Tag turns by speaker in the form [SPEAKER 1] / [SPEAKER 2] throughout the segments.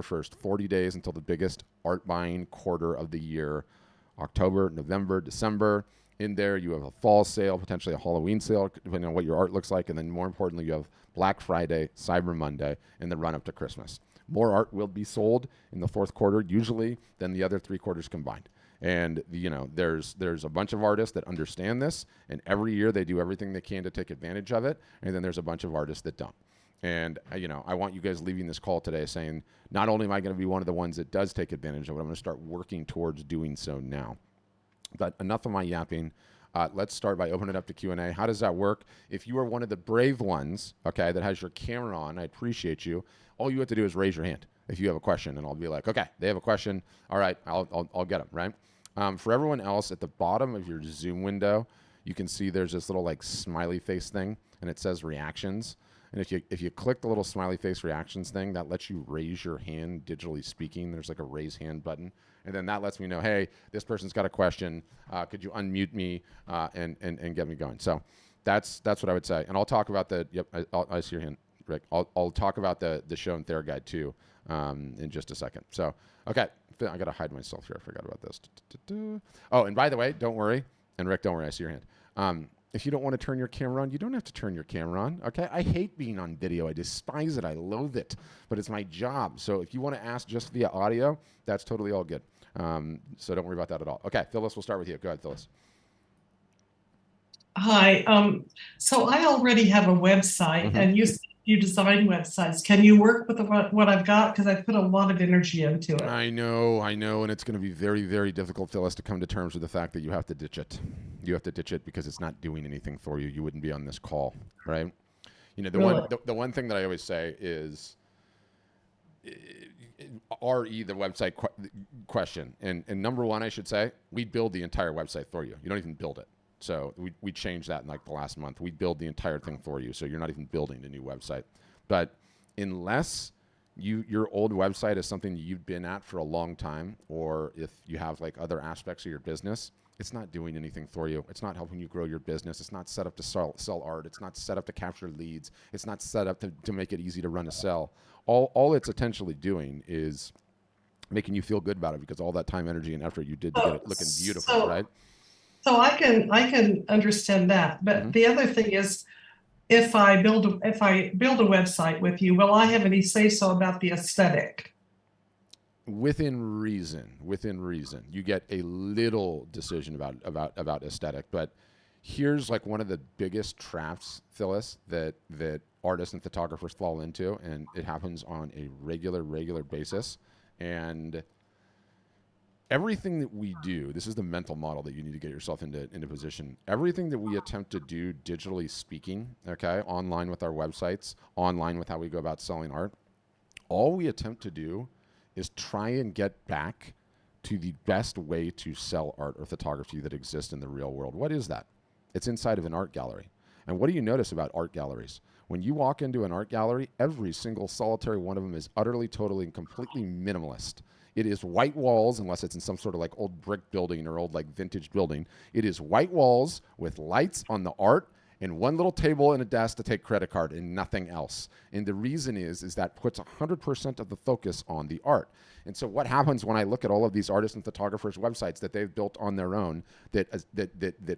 [SPEAKER 1] 1st, 40 days until the biggest art buying quarter of the year, October, November, December. In there, you have a fall sale, potentially a Halloween sale, depending on what your art looks like. And then more importantly, you have Black Friday, Cyber Monday, and the run up to Christmas. More art will be sold in the fourth quarter, usually, than the other 3 quarters combined. And there's a bunch of artists that understand this, and every year they do everything they can to take advantage of it. And then there's a bunch of artists that don't. And I want you guys leaving this call today saying, not only am I going to be one of the ones that does take advantage of it, I'm going to start working towards doing so now. But enough of my yapping. Let's start by opening it up to Q&A. How does that work? If you are one of the brave ones, okay, that has your camera on, I appreciate you. All you have to do is raise your hand if you have a question, and I'll be like, okay, they have a question. All right, I'll get them, right? For everyone else, at the bottom of your Zoom window, you can see there's this little like smiley face thing, and it says reactions. And if you click the little smiley face reactions thing, that lets you raise your hand digitally speaking. There's like a raise hand button. And then that lets me know, hey, this person's got a question. Could you unmute me and get me going? So that's what I would say. And I'll talk about I see your hand, Rick. I'll talk about the show and Thera guide too in just a second. So, okay, I got to hide myself here. I forgot about this. Oh, and by the way, don't worry. And Rick, don't worry, I see your hand. If you don't want to turn your camera on, you don't have to turn your camera on, okay? I hate being on video. I despise it. I loathe it. But it's my job. So if you want to ask just via audio, that's totally all good. So don't worry about that at all. Okay, Phyllis, we'll start with you. Go ahead, Phyllis.
[SPEAKER 2] Hi. So I already have a website, and you design websites. Can you work with what I've got? Because I've put a lot of energy into it.
[SPEAKER 1] I know, and it's going to be very, very difficult, Phyllis, to come to terms with the fact that you have to ditch it. You have to ditch it because it's not doing anything for you. You wouldn't be on this call, right? The one thing that I always say is RE, the website question. And number one, I should say, we build the entire website for you. You don't even build it. So we changed that in like the last month. We build the entire thing for you. So you're not even building a new website. But unless your old website is something you've been at for a long time, or if you have like other aspects of your business, it's not doing anything for you. It's not helping you grow your business. It's not set up to sell art. It's not set up to capture leads. It's not set up to make it easy to run a sell. All it's essentially doing is making you feel good about it because all that time, energy, and effort you did to get it looking beautiful, right?
[SPEAKER 2] So I can understand that. But the other thing is, if I build a website with you, will I have any say so about the aesthetic?
[SPEAKER 1] Within reason, you get a little decision about aesthetic. But here's like one of the biggest traps, Phyllis, that artists and photographers fall into, and it happens on a regular basis. And everything that we do, this is the mental model that you need to get yourself into position. Everything that we attempt to do digitally speaking, okay, online with our websites, online with how we go about selling art, all we attempt to do is try and get back to the best way to sell art or photography that exists in the real world. What is that? It's inside of an art gallery. And what do you notice about art galleries? When you walk into an art gallery, every single solitary one of them is utterly, totally, and completely minimalist. It is white walls, unless it's in some sort of like old brick building or old like vintage building. It is white walls with lights on the art and one little table and a desk to take credit card and nothing else. And the reason is that puts 100% of the focus on the art. And so what happens when I look at all of these artists and photographers' websites that they've built on their own that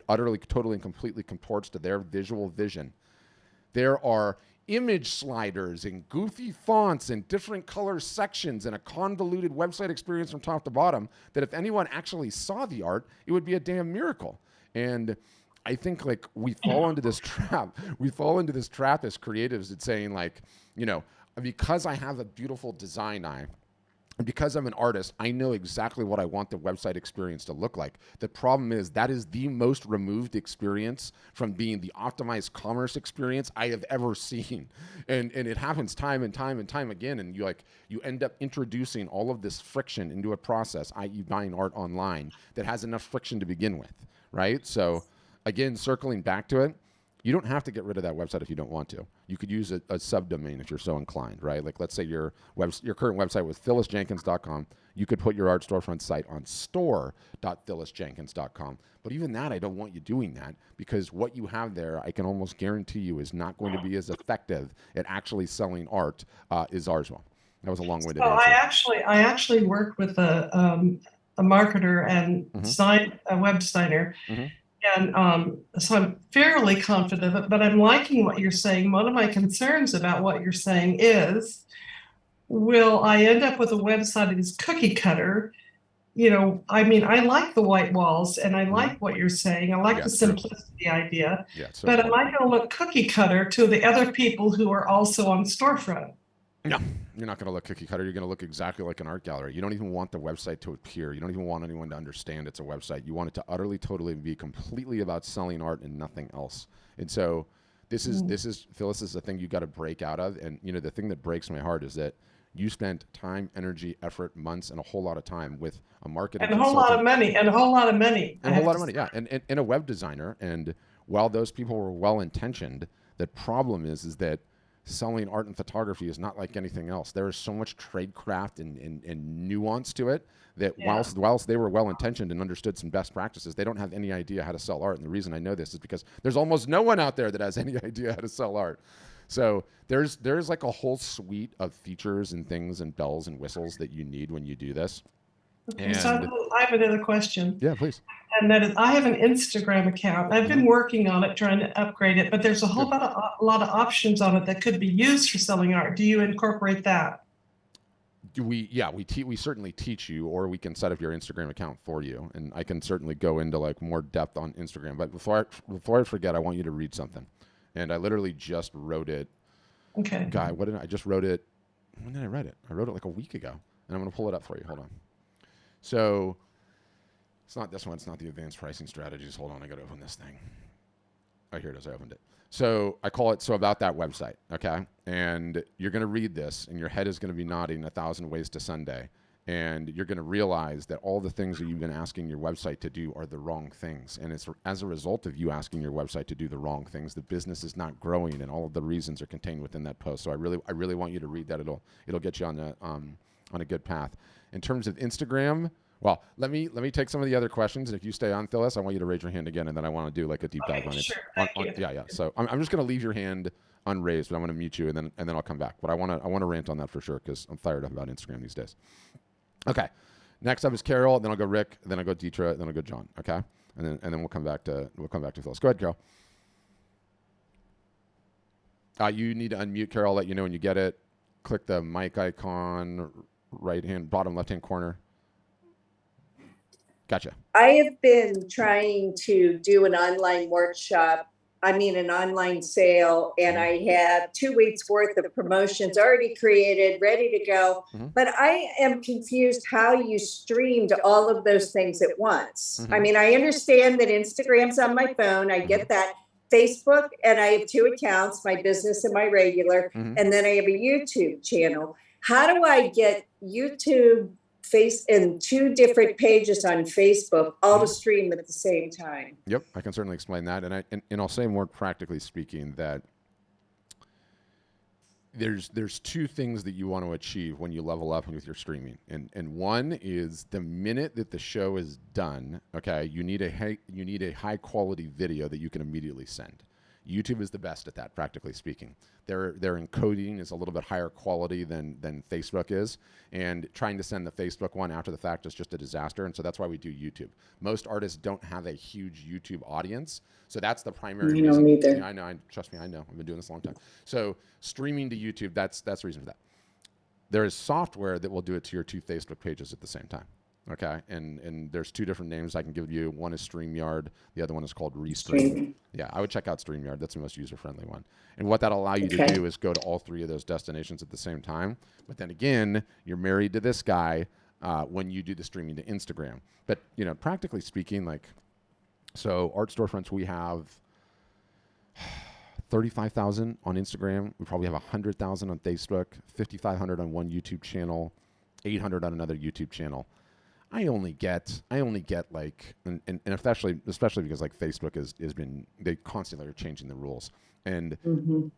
[SPEAKER 1] utterly, totally, and completely comports to their visual vision? There are image sliders and goofy fonts and different color sections and a convoluted website experience from top to bottom that if anyone actually saw the art, it would be a damn miracle. And I think like we fall into this trap. We fall into this trap as creatives at saying like, because I have a beautiful design eye, and because I'm an artist, I know exactly what I want the website experience to look like. The problem is that is the most removed experience from being the optimized commerce experience I have ever seen. And it happens time and time and time again. And you end up introducing all of this friction into a process, i.e. buying art online, that has enough friction to begin with, right? So again, circling back to it, you don't have to get rid of that website if you don't want to. You could use a subdomain if you're so inclined, right? Like let's say your current website was phyllisjenkins.com. You could put your art storefront site on store.phyllisjenkins.com. But even that, I don't want you doing that because what you have there, I can almost guarantee you is not going to be as effective at actually selling art as ours will. That was a long-winded
[SPEAKER 2] Well,
[SPEAKER 1] answer.
[SPEAKER 2] I actually worked with a marketer and a web designer,
[SPEAKER 1] Mm-hmm.
[SPEAKER 2] and so I'm fairly confident. But I'm liking what you're saying. One of my concerns about what you're saying is, will I end up with a website that is cookie cutter? I mean, I like the white walls and I like what you're saying. I like
[SPEAKER 1] Yeah,
[SPEAKER 2] the simplicity idea,
[SPEAKER 1] yeah, so
[SPEAKER 2] but am
[SPEAKER 1] important.
[SPEAKER 2] I going to look cookie cutter to the other people who are also on storefront?
[SPEAKER 1] No, you're not going to look cookie cutter. You're going to look exactly like an art gallery. You don't even want the website to appear. You don't even want anyone to understand it's a website. You want it to utterly, totally be completely about selling art and nothing else. And so this is Phyllis, is the thing you got to break out of. And the thing that breaks my heart is that you spent time, energy, effort, months, and a whole lot of time with a marketing
[SPEAKER 2] And a whole lot
[SPEAKER 1] consultant
[SPEAKER 2] of money, and a whole lot of money, I
[SPEAKER 1] and a whole
[SPEAKER 2] have
[SPEAKER 1] lot
[SPEAKER 2] to
[SPEAKER 1] of money.
[SPEAKER 2] say.
[SPEAKER 1] Yeah, and a web designer. And while those people were well intentioned, the problem is that selling art and photography is not like anything else. There is so much tradecraft and nuance to it that
[SPEAKER 2] Yeah.
[SPEAKER 1] whilst they were well intentioned and understood some best practices, they don't have any idea how to sell art. And the reason I know this is because there's almost no one out there that has any idea how to sell art. So there's like a whole suite of features and things and bells and whistles that you need when you do this.
[SPEAKER 2] Okay, so
[SPEAKER 1] And
[SPEAKER 2] I have another question.
[SPEAKER 1] yeah, please.
[SPEAKER 2] And that is, I have an Instagram account. I've been working on it, trying to upgrade it, but there's a whole
[SPEAKER 1] Good.
[SPEAKER 2] lot of options on it that could be used for selling art. Do you incorporate that?
[SPEAKER 1] We certainly teach you, or we can set up your Instagram account for you, and I can certainly go into like more depth on Instagram. But before I forget, I want you to read something, and I literally just wrote it.
[SPEAKER 2] Okay.
[SPEAKER 1] Guy, what did I just wrote it? When did I write it? I wrote it like a week ago, and I'm going to pull it up for you. Hold on. So it's not this one. It's not the advanced pricing strategies. Hold on, I got to open this thing. Oh, here it is. I opened it. So I call it So About That Website, okay? And you're going to read this, and your head is going to be nodding 1,000 ways to Sunday. And you're going to realize that all the things that you've been asking your website to do are the wrong things. And it's as a result of you asking your website to do the wrong things, the business is not growing, and all of the reasons are contained within that post. So I really want you to read that. It'll get you on a good path. In terms of Instagram, well, let me take some of the other questions, and if you stay on, Phyllis, I want you to raise your hand again, and then I want to do like a deep dive on it.
[SPEAKER 2] Sure. Thank you.
[SPEAKER 1] Yeah. So I'm just going to leave your hand unraised, but I'm going to mute you, and then I'll come back. But I want to rant on that for sure because I'm fired up about Instagram these days. Okay, next up is Carol, then I'll go Rick, then I'll go Deetra, then I'll go John. Okay, and then we'll come back to Phyllis. Go ahead, Carol. You need to unmute, Carol. I'll let you know when you get it. Click the mic icon, bottom left hand corner. Gotcha.
[SPEAKER 3] I have been trying to do an online an online sale, and I have 2 weeks worth of promotions already created, ready to go. But I am confused how you streamed all of those things at once. I mean, I understand that Instagram's on my phone. I get that. Facebook, and I have 2 accounts, my business and my regular, and then I have a YouTube channel. How do I get YouTube and 2 different pages on Facebook all to stream at the same time?
[SPEAKER 1] Yep, I can certainly explain that, and I'll say more practically speaking that there's 2 things that you want to achieve when you level up with your streaming, and one is the minute that the show is done, okay, you need a high quality video that you can immediately send. YouTube is the best at that, practically speaking. Their encoding is a little bit higher quality than Facebook is, and trying to send the Facebook one after the fact is just a disaster, and so that's why we do YouTube. Most artists don't have a huge YouTube audience, so that's the primary reason.
[SPEAKER 3] Don't either.
[SPEAKER 1] Yeah, I know. Trust me, I know. I've been doing this a long time. So streaming to YouTube, that's the reason for that. There is software that will do it to your 2 Facebook pages at the same time. Okay, and there's 2 different names I can give you. One is StreamYard. The other one is called Restream. Yeah, I would check out StreamYard. That's the most user-friendly one. And what that'll allow you to do is go to all 3 of those destinations at the same time. But then again, you're married to this guy when you do the streaming to Instagram. But practically speaking, so art storefronts, we have 35,000 on Instagram. We probably have 100,000 on Facebook, 5,500 on one YouTube channel, 800 on another YouTube channel. I only get like, and especially because like Facebook they constantly are changing the rules, and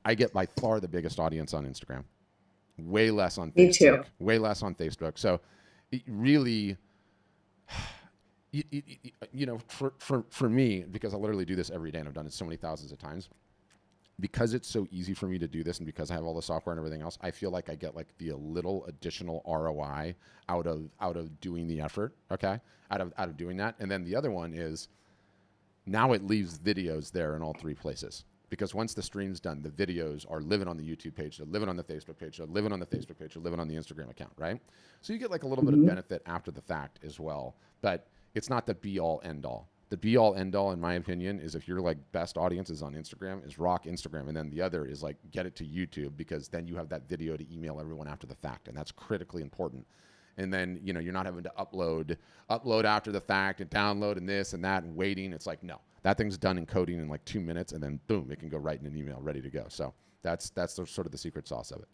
[SPEAKER 1] I get by far the biggest audience on Instagram, way less on Facebook, way less on Facebook. So it really, for me, because I literally do this every day and I've done it so many thousands of times, because it's so easy for me to do this, and because I have all the software and everything else, I feel like I get like the little additional ROI out of doing the effort. Okay, out of doing that. And then the other one is now it leaves videos there in all three places. Because once the stream's done, the videos are living on the YouTube page, they're living on the Facebook page, they're living on the Facebook page, they're living on the Instagram account, right? So you get like a little bit of benefit after the fact as well. But it's not the be-all, end-all. The be-all, end-all, in my opinion, is if your like best audience is on Instagram, is rock Instagram. And then the other is like get it to YouTube, because then you have that video to email everyone after the fact. And that's critically important. And then, you know, you're not having to upload after the fact and download and this and that and waiting. It's like, no, that thing's done in coding in like 2 minutes, and then boom, it can go right in an email ready to go. So that's sort of the secret sauce of it.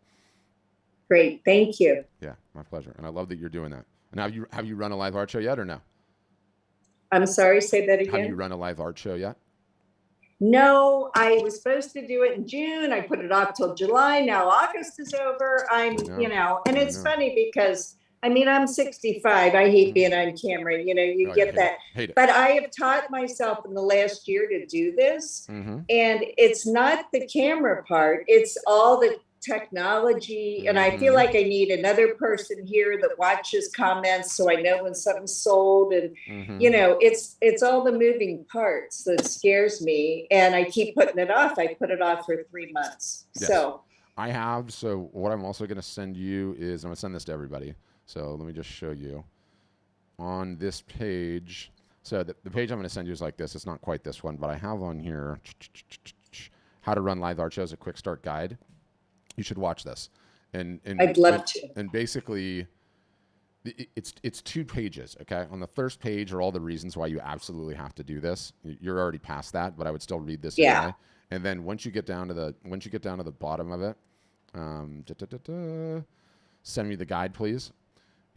[SPEAKER 3] Great. Thank you.
[SPEAKER 1] Yeah, my pleasure. And I love that you're doing that. And have you run a live art show yet or no?
[SPEAKER 3] I'm sorry, say that again.
[SPEAKER 1] Have you run a live art show yet?
[SPEAKER 3] No, I was supposed to do it in June. I put it off till July. Now August is over. And it's funny because I mean, I'm 65. I hate being on camera. You know, you get that.
[SPEAKER 1] Hate it.
[SPEAKER 3] But I have taught myself in the last year to do this. And it's not the camera part, it's all the technology. And I feel like I need another person here that watches comments so I know when something's sold. And, you know, it's all the moving parts that scares me. And I keep putting it off. I put it off for 3 months.
[SPEAKER 1] Yes. So what I'm also going to send you is, I'm going to send this to everybody. So let me just show you on this page. So the page I'm going to send you is like this. It's not quite this one, but I have on here how to run live art shows, a quick start guide. You should watch this. And
[SPEAKER 3] I'd love to.
[SPEAKER 1] And basically, it's 2 pages. Okay, on the first page are all the reasons why you absolutely have to do this. You're already past that, but I would still read this.
[SPEAKER 3] Yeah.
[SPEAKER 1] Anyway. And then once you get down to the bottom of it, send me the guide, please.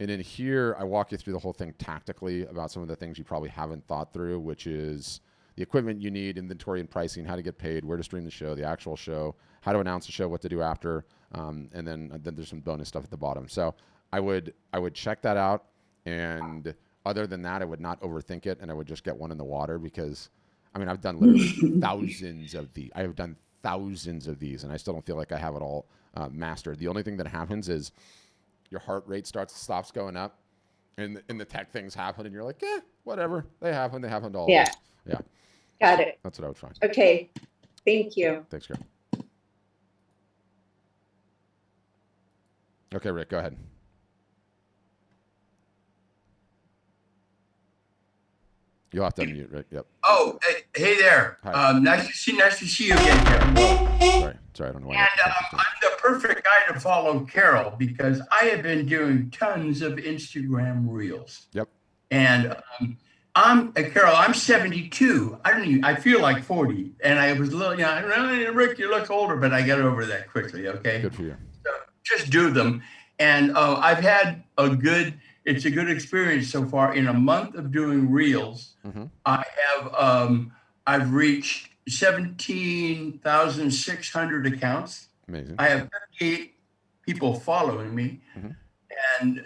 [SPEAKER 1] And in here, I walk you through the whole thing tactically about some of the things you probably haven't thought through, which is the equipment you need, inventory and pricing, how to get paid, where to stream the show, the actual show, how to announce the show, what to do after, and then there's some bonus stuff at the bottom. So I would check that out, and other than that, I would not overthink it, and I would just get one in the water, because I mean, I've done literally thousands of these. I have done thousands of these, and I still don't feel like I have it all mastered. The only thing that happens is your heart rate stops going up, and the tech things happen, and you're like, whatever. They happen to all of us. Yeah.
[SPEAKER 3] Got it.
[SPEAKER 1] That's what I would find.
[SPEAKER 3] Okay. Thank you.
[SPEAKER 1] Thanks, girl. Okay, Rick, go ahead. You'll have to unmute, Rick. Yep.
[SPEAKER 4] Oh, hey there. Nice to see you again, Carol.
[SPEAKER 1] Sorry, I don't know why.
[SPEAKER 4] And I'm the perfect guy to follow Carol, because I have been doing tons of Instagram reels.
[SPEAKER 1] Yep.
[SPEAKER 4] And Carol, I'm 72. I feel like 40. And I was a little, Rick, you look older, but I got over that quickly. Okay.
[SPEAKER 1] Good for you.
[SPEAKER 4] So just do them. And I've had it's a good experience so far. In a month of doing reels, I've reached 17,600 accounts.
[SPEAKER 1] Amazing.
[SPEAKER 4] I have 58 people following me.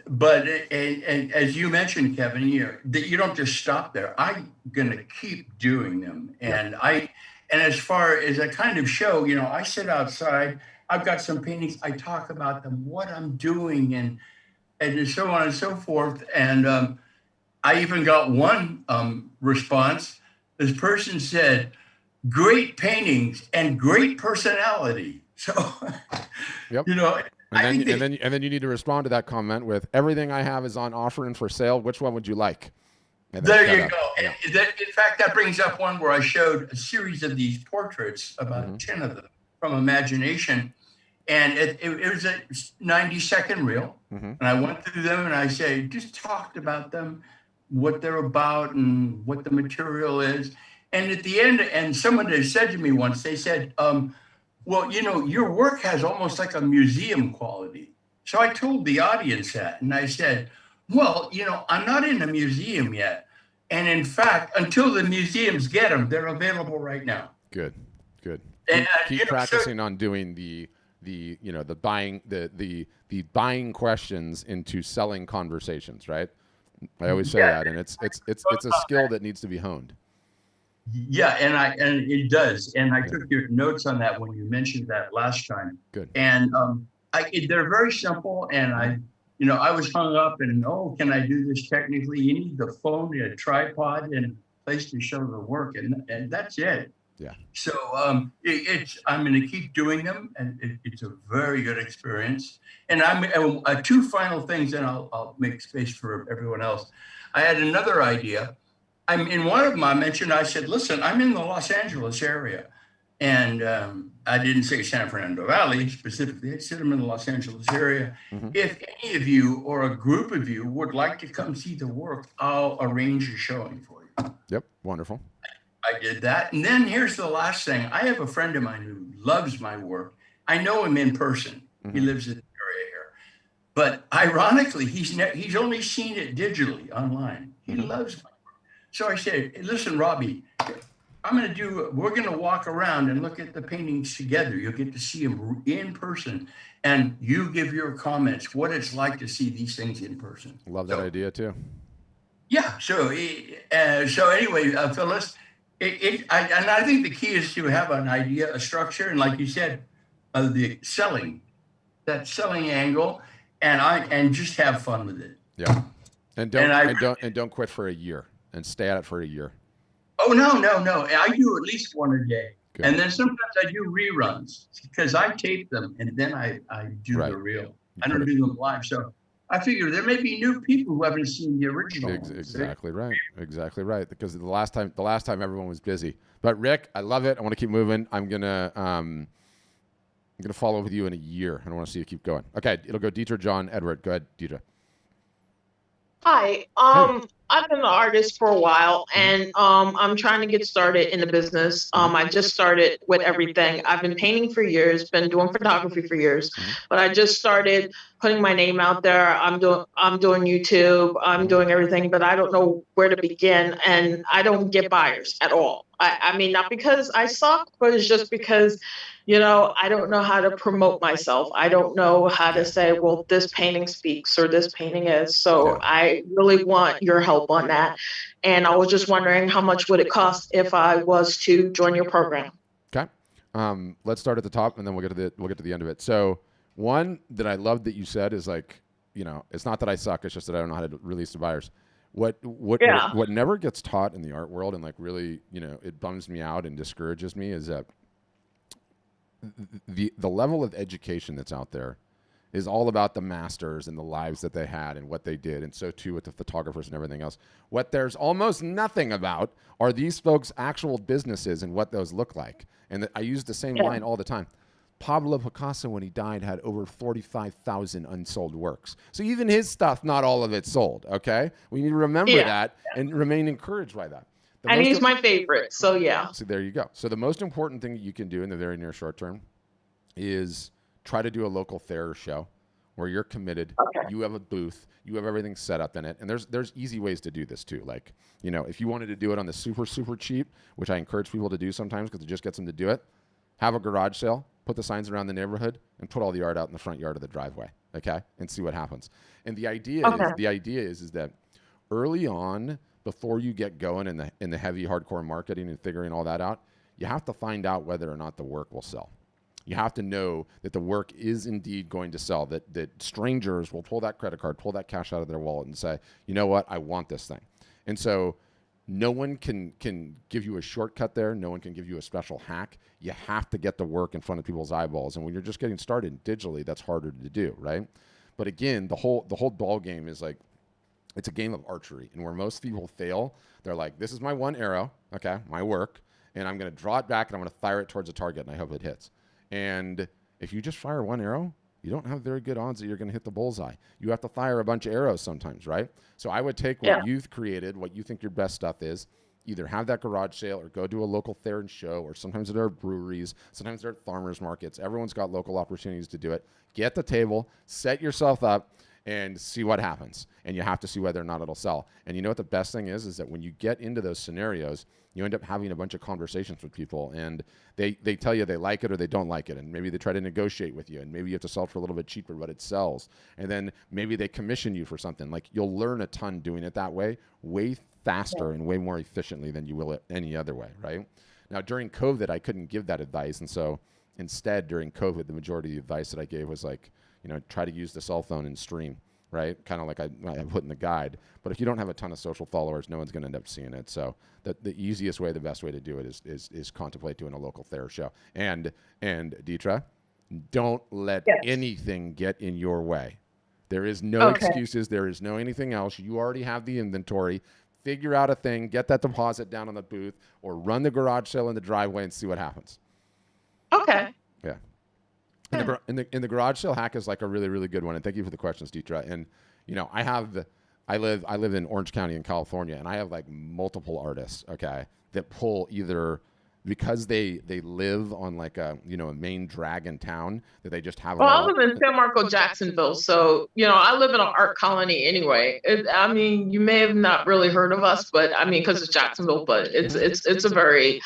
[SPEAKER 4] But as you mentioned, Kevin, you don't just stop there. I'm gonna keep doing them. And as far as a kind of show, I sit outside. I've got some paintings. I talk about them, what I'm doing, and so on and so forth. And I even got one response. This person said, "Great paintings and great personality." So,
[SPEAKER 1] yep. And then you need to respond to that comment with, "Everything I have is on offer and for sale. Which one would you like?"
[SPEAKER 4] There you go. Yeah. In fact, that brings up one where I showed a series of these portraits, about 10 of them, from Imagination. And it was a 90-second reel. And I went through them and I just talked about them, what they're about and what the material is. And at the end, and someone had said to me once, they said, well, your work has almost like a museum quality. So I told the audience that, and I said, well, I'm not in a museum yet. And in fact, until the museums get them, they're available right now.
[SPEAKER 1] Good.
[SPEAKER 4] And,
[SPEAKER 1] keep practicing on doing the buying questions into selling conversations, right? I always say that, and it's a skill that needs to be honed.
[SPEAKER 4] Yeah, and it does. And I took your notes on that when you mentioned that last time.
[SPEAKER 1] Good.
[SPEAKER 4] And they're very simple. And I was hung up and, can I do this technically? You need the phone, a tripod, and a place to show the work, and that's it.
[SPEAKER 1] Yeah.
[SPEAKER 4] So I'm going to keep doing them, and it's a very good experience. And two final things, and I'll make space for everyone else. I had another idea. I'm in one of them. I said, listen, I'm in the Los Angeles area. And I didn't say San Fernando Valley specifically. I said I'm in the Los Angeles area. Mm-hmm. If any of you or a group of you would like to come see the work, I'll arrange a showing for you.
[SPEAKER 1] Yep. Wonderful.
[SPEAKER 4] I did that. And then here's the last thing. I have a friend of mine who loves my work. I know him in person. Mm-hmm. He lives in the area here. But ironically, he's only seen it digitally online. He loves my work. So I said, hey, listen, Robbie, we're going to walk around and look at the paintings together. You'll get to see them in person. And you give your comments, what it's like to see these things in person.
[SPEAKER 1] Love that idea too.
[SPEAKER 4] Yeah. So anyway, Phyllis, I think the key is to have an idea, a structure, and like you said, the selling angle, and just have fun with it.
[SPEAKER 1] Yeah, and don't quit for a year, and stay at it for a year.
[SPEAKER 4] Oh no! I do at least one a day, Good. And then sometimes I do reruns because I tape them and then I do the reel. I don't do them live, so. I figure there may be new people who haven't seen the original.
[SPEAKER 1] Exactly right. Exactly right. Because the last time everyone was busy. But Rick, I love it. I want to keep moving. I'm gonna follow up with you in a year. I don't want to see you keep going. Okay, it'll go Dietra, John, Edward. Go ahead, Dietra.
[SPEAKER 5] Hi. I've been an artist for a while, and I'm trying to get started in the business. I just started with everything. I've been painting for years, been doing photography for years, but I just started putting my name out there. I'm doing YouTube. I'm doing everything, but I don't know where to begin, and I don't get buyers at all. I mean, not because I suck, but it's just because, I don't know how to promote myself. I don't know how to say, well, this painting speaks or this painting is. So I really want your help on that. And I was just wondering, how much would it cost if I was to join your program?
[SPEAKER 1] Okay. Let's start at the top, and then we'll get to the end of it. So one that I love that you said is like, it's not that I suck. It's just that I don't know how to release to buyers. What never gets taught in the art world, and like really, it bums me out and discourages me, is that the level of education that's out there is all about the masters and the lives that they had and what they did, and so too with the photographers and everything else. What there's almost nothing about are these folks' actual businesses and what those look like. And I use the same line all the time. Pablo Picasso, when he died, had over 45,000 unsold works. So even his stuff, not all of it sold, okay? We need to remember that and remain encouraged by that.
[SPEAKER 5] And he's my favorite, so yeah.
[SPEAKER 1] So there you go. So the most important thing you can do in the very near short term is try to do a local fair show where you're committed. Okay. You have a booth. You have everything set up in it. And there's easy ways to do this too. Like, if you wanted to do it on the super, super cheap, which I encourage people to do sometimes because it just gets them to do it, have a garage sale, put the signs around the neighborhood, and put all the art out in the front yard of the driveway, okay? And see what happens. And the idea is that early on, before you get going in the heavy hardcore marketing and figuring all that out, you have to find out whether or not the work will sell. You have to know that the work is indeed going to sell, that strangers will pull that credit card, pull that cash out of their wallet and say, you know what, I want this thing. And so no one can give you a shortcut there. No one can give you a special hack. You have to get the work in front of people's eyeballs. And when you're just getting started digitally, that's harder to do, right? But again, the whole ball game is like, it's a game of archery. And where most people fail, they're like, this is my one arrow, okay, my work, and I'm going to draw it back and I'm going to fire it towards a target and I hope it hits. And if you just fire one arrow, you don't have very good odds that you're going to hit the bullseye. You have to fire a bunch of arrows sometimes, right? So I would take what you've created, what you think your best stuff is, either have that garage sale or go to a local fair and show, or sometimes there are breweries, sometimes there are farmers markets. Everyone's got local opportunities to do it. Get the table, set yourself up, and see what happens. And you have to see whether or not it'll sell. And you know what the best thing is that when you get into those scenarios, you end up having a bunch of conversations with people, and they tell you they like it or they don't like it, and maybe they try to negotiate with you, and maybe you have to sell it for a little bit cheaper, but it sells. And then maybe they commission you for something. Like, you'll learn a ton doing it that way, way faster and way more efficiently than you will any other way, right? Now, during COVID, I couldn't give that advice, and so instead, during COVID, the majority of the advice that I gave was like, try to use the cell phone and stream, right? Kind of like I put in the guide. But if you don't have a ton of social followers, no one's going to end up seeing it. So the easiest way, the best way to do it is contemplate doing a local fair show. And Deetra, don't let anything get in your way. There is no excuses. There is no anything else. You already have the inventory. Figure out a thing, get that deposit down on the booth, or run the garage sale in the driveway and see what happens.
[SPEAKER 5] Okay.
[SPEAKER 1] Yeah. And the garage sale hack is like a really, really good one. And thank you for the questions, Deetra. And I live in Orange County in California, and I have like multiple artists, that pull either because they live on like a main drag in town that they just have.
[SPEAKER 5] Well, I live in San Marcos, Jacksonville, so I live in an art colony anyway. You may have not really heard of us, but because it's Jacksonville, but it's a very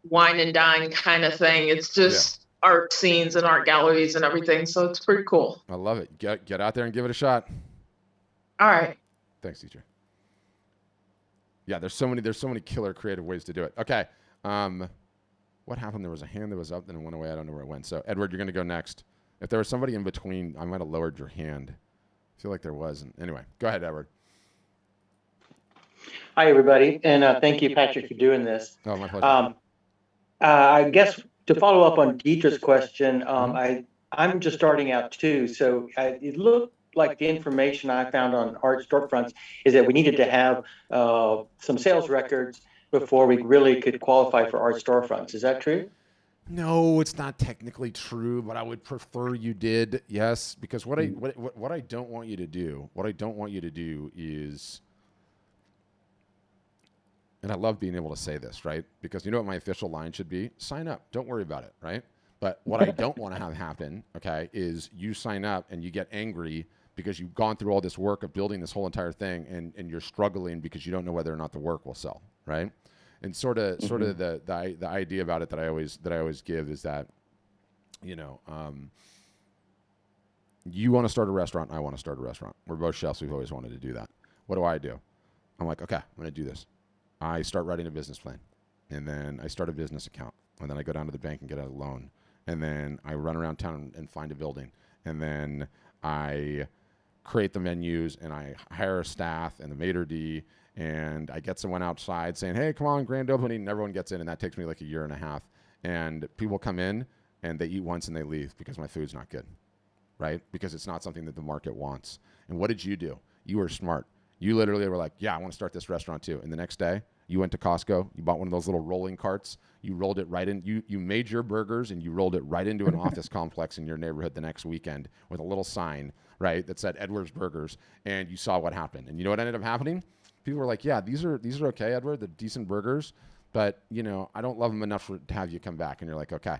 [SPEAKER 5] wine and dine kind of thing. It's just art scenes and art galleries and everything, so it's pretty cool.
[SPEAKER 1] I love it. Get out there and give it a shot.
[SPEAKER 5] All right.
[SPEAKER 1] Thanks, teacher. Yeah, there's so many killer creative ways to do it. Okay. What happened? There was a hand that was up, then it went away. I don't know where it went. So, Edward, you're going to go next. If there was somebody in between, I might have lowered your hand. I feel like there was. Anyway, go ahead, Edward.
[SPEAKER 6] Hi, everybody. And thank you, Patrick, for doing this.
[SPEAKER 1] Oh, my pleasure.
[SPEAKER 6] I guess to follow up on Deetra's question, I'm just starting out too. So it looked like the information I found on art storefronts is that we needed to have some sales records before we really could qualify for art storefronts. Is that true?
[SPEAKER 1] No, it's not technically true, but I would prefer you did. Yes, because what I don't want you to do is, and I love being able to say this, right? Because you know what my official line should be? Sign up. Don't worry about it, right? But what I don't want to have happen, is you sign up and you get angry because you've gone through all this work of building this whole entire thing, and you're struggling because you don't know whether or not the work will sell, right? And sort of the idea about it that I always give is that, you want to start a restaurant, I want to start a restaurant. We're both chefs. We've always wanted to do that. What do? I'm like, okay, I'm going to do this. I start writing a business plan, and then I start a business account, and then I go down to the bank and get a loan, and then I run around town and find a building, and then I create the menus, and I hire a staff and the maitre d', and I get someone outside saying, hey, come on, grand opening, and everyone gets in, and that takes me like a year and a half. And people come in, and they eat once and they leave because my food's not good, right? Because it's not something that the market wants. And what did you do? You were smart. You literally were like, yeah, I want to start this restaurant too. And the next day, you went to Costco, you bought one of those little rolling carts, you rolled it right in, you made your burgers, and you rolled it right into an office complex in your neighborhood the next weekend with a little sign, right, that said Edward's Burgers, and you saw what happened. And you know what ended up happening? People were like, yeah, these are okay, Edward, they're decent burgers, but, I don't love them enough to have you come back. And you're like, okay,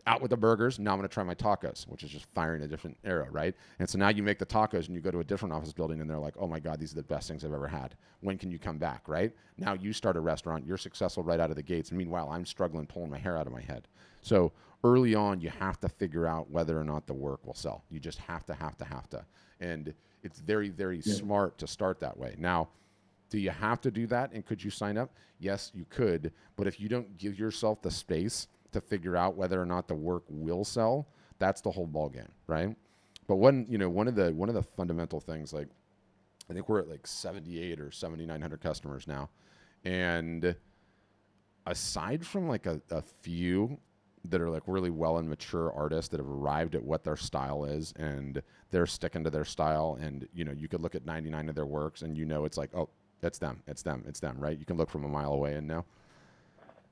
[SPEAKER 1] out with the burgers. Now I'm going to try my tacos, which is just firing a different era, right? And so now you make the tacos and you go to a different office building and they're like, oh my God, these are the best things I've ever had. When can you come back, right? Now you start a restaurant, you're successful right out of the gates. And meanwhile, I'm struggling pulling my hair out of my head. So early on, you have to figure out whether or not the work will sell. You just have to. And it's very, very smart to start that way. Now, do you have to do that? And could you sign up? Yes, you could. But if you don't give yourself the space to figure out whether or not the work will sell, that's the whole ballgame, right? But one of the fundamental things, like I think we're at like 78 or 7,900 customers now, and aside from like a few that are like really well and mature artists that have arrived at what their style is and they're sticking to their style, and you could look at 99 of their works and it's like, oh, it's them, right? You can look from a mile away and know.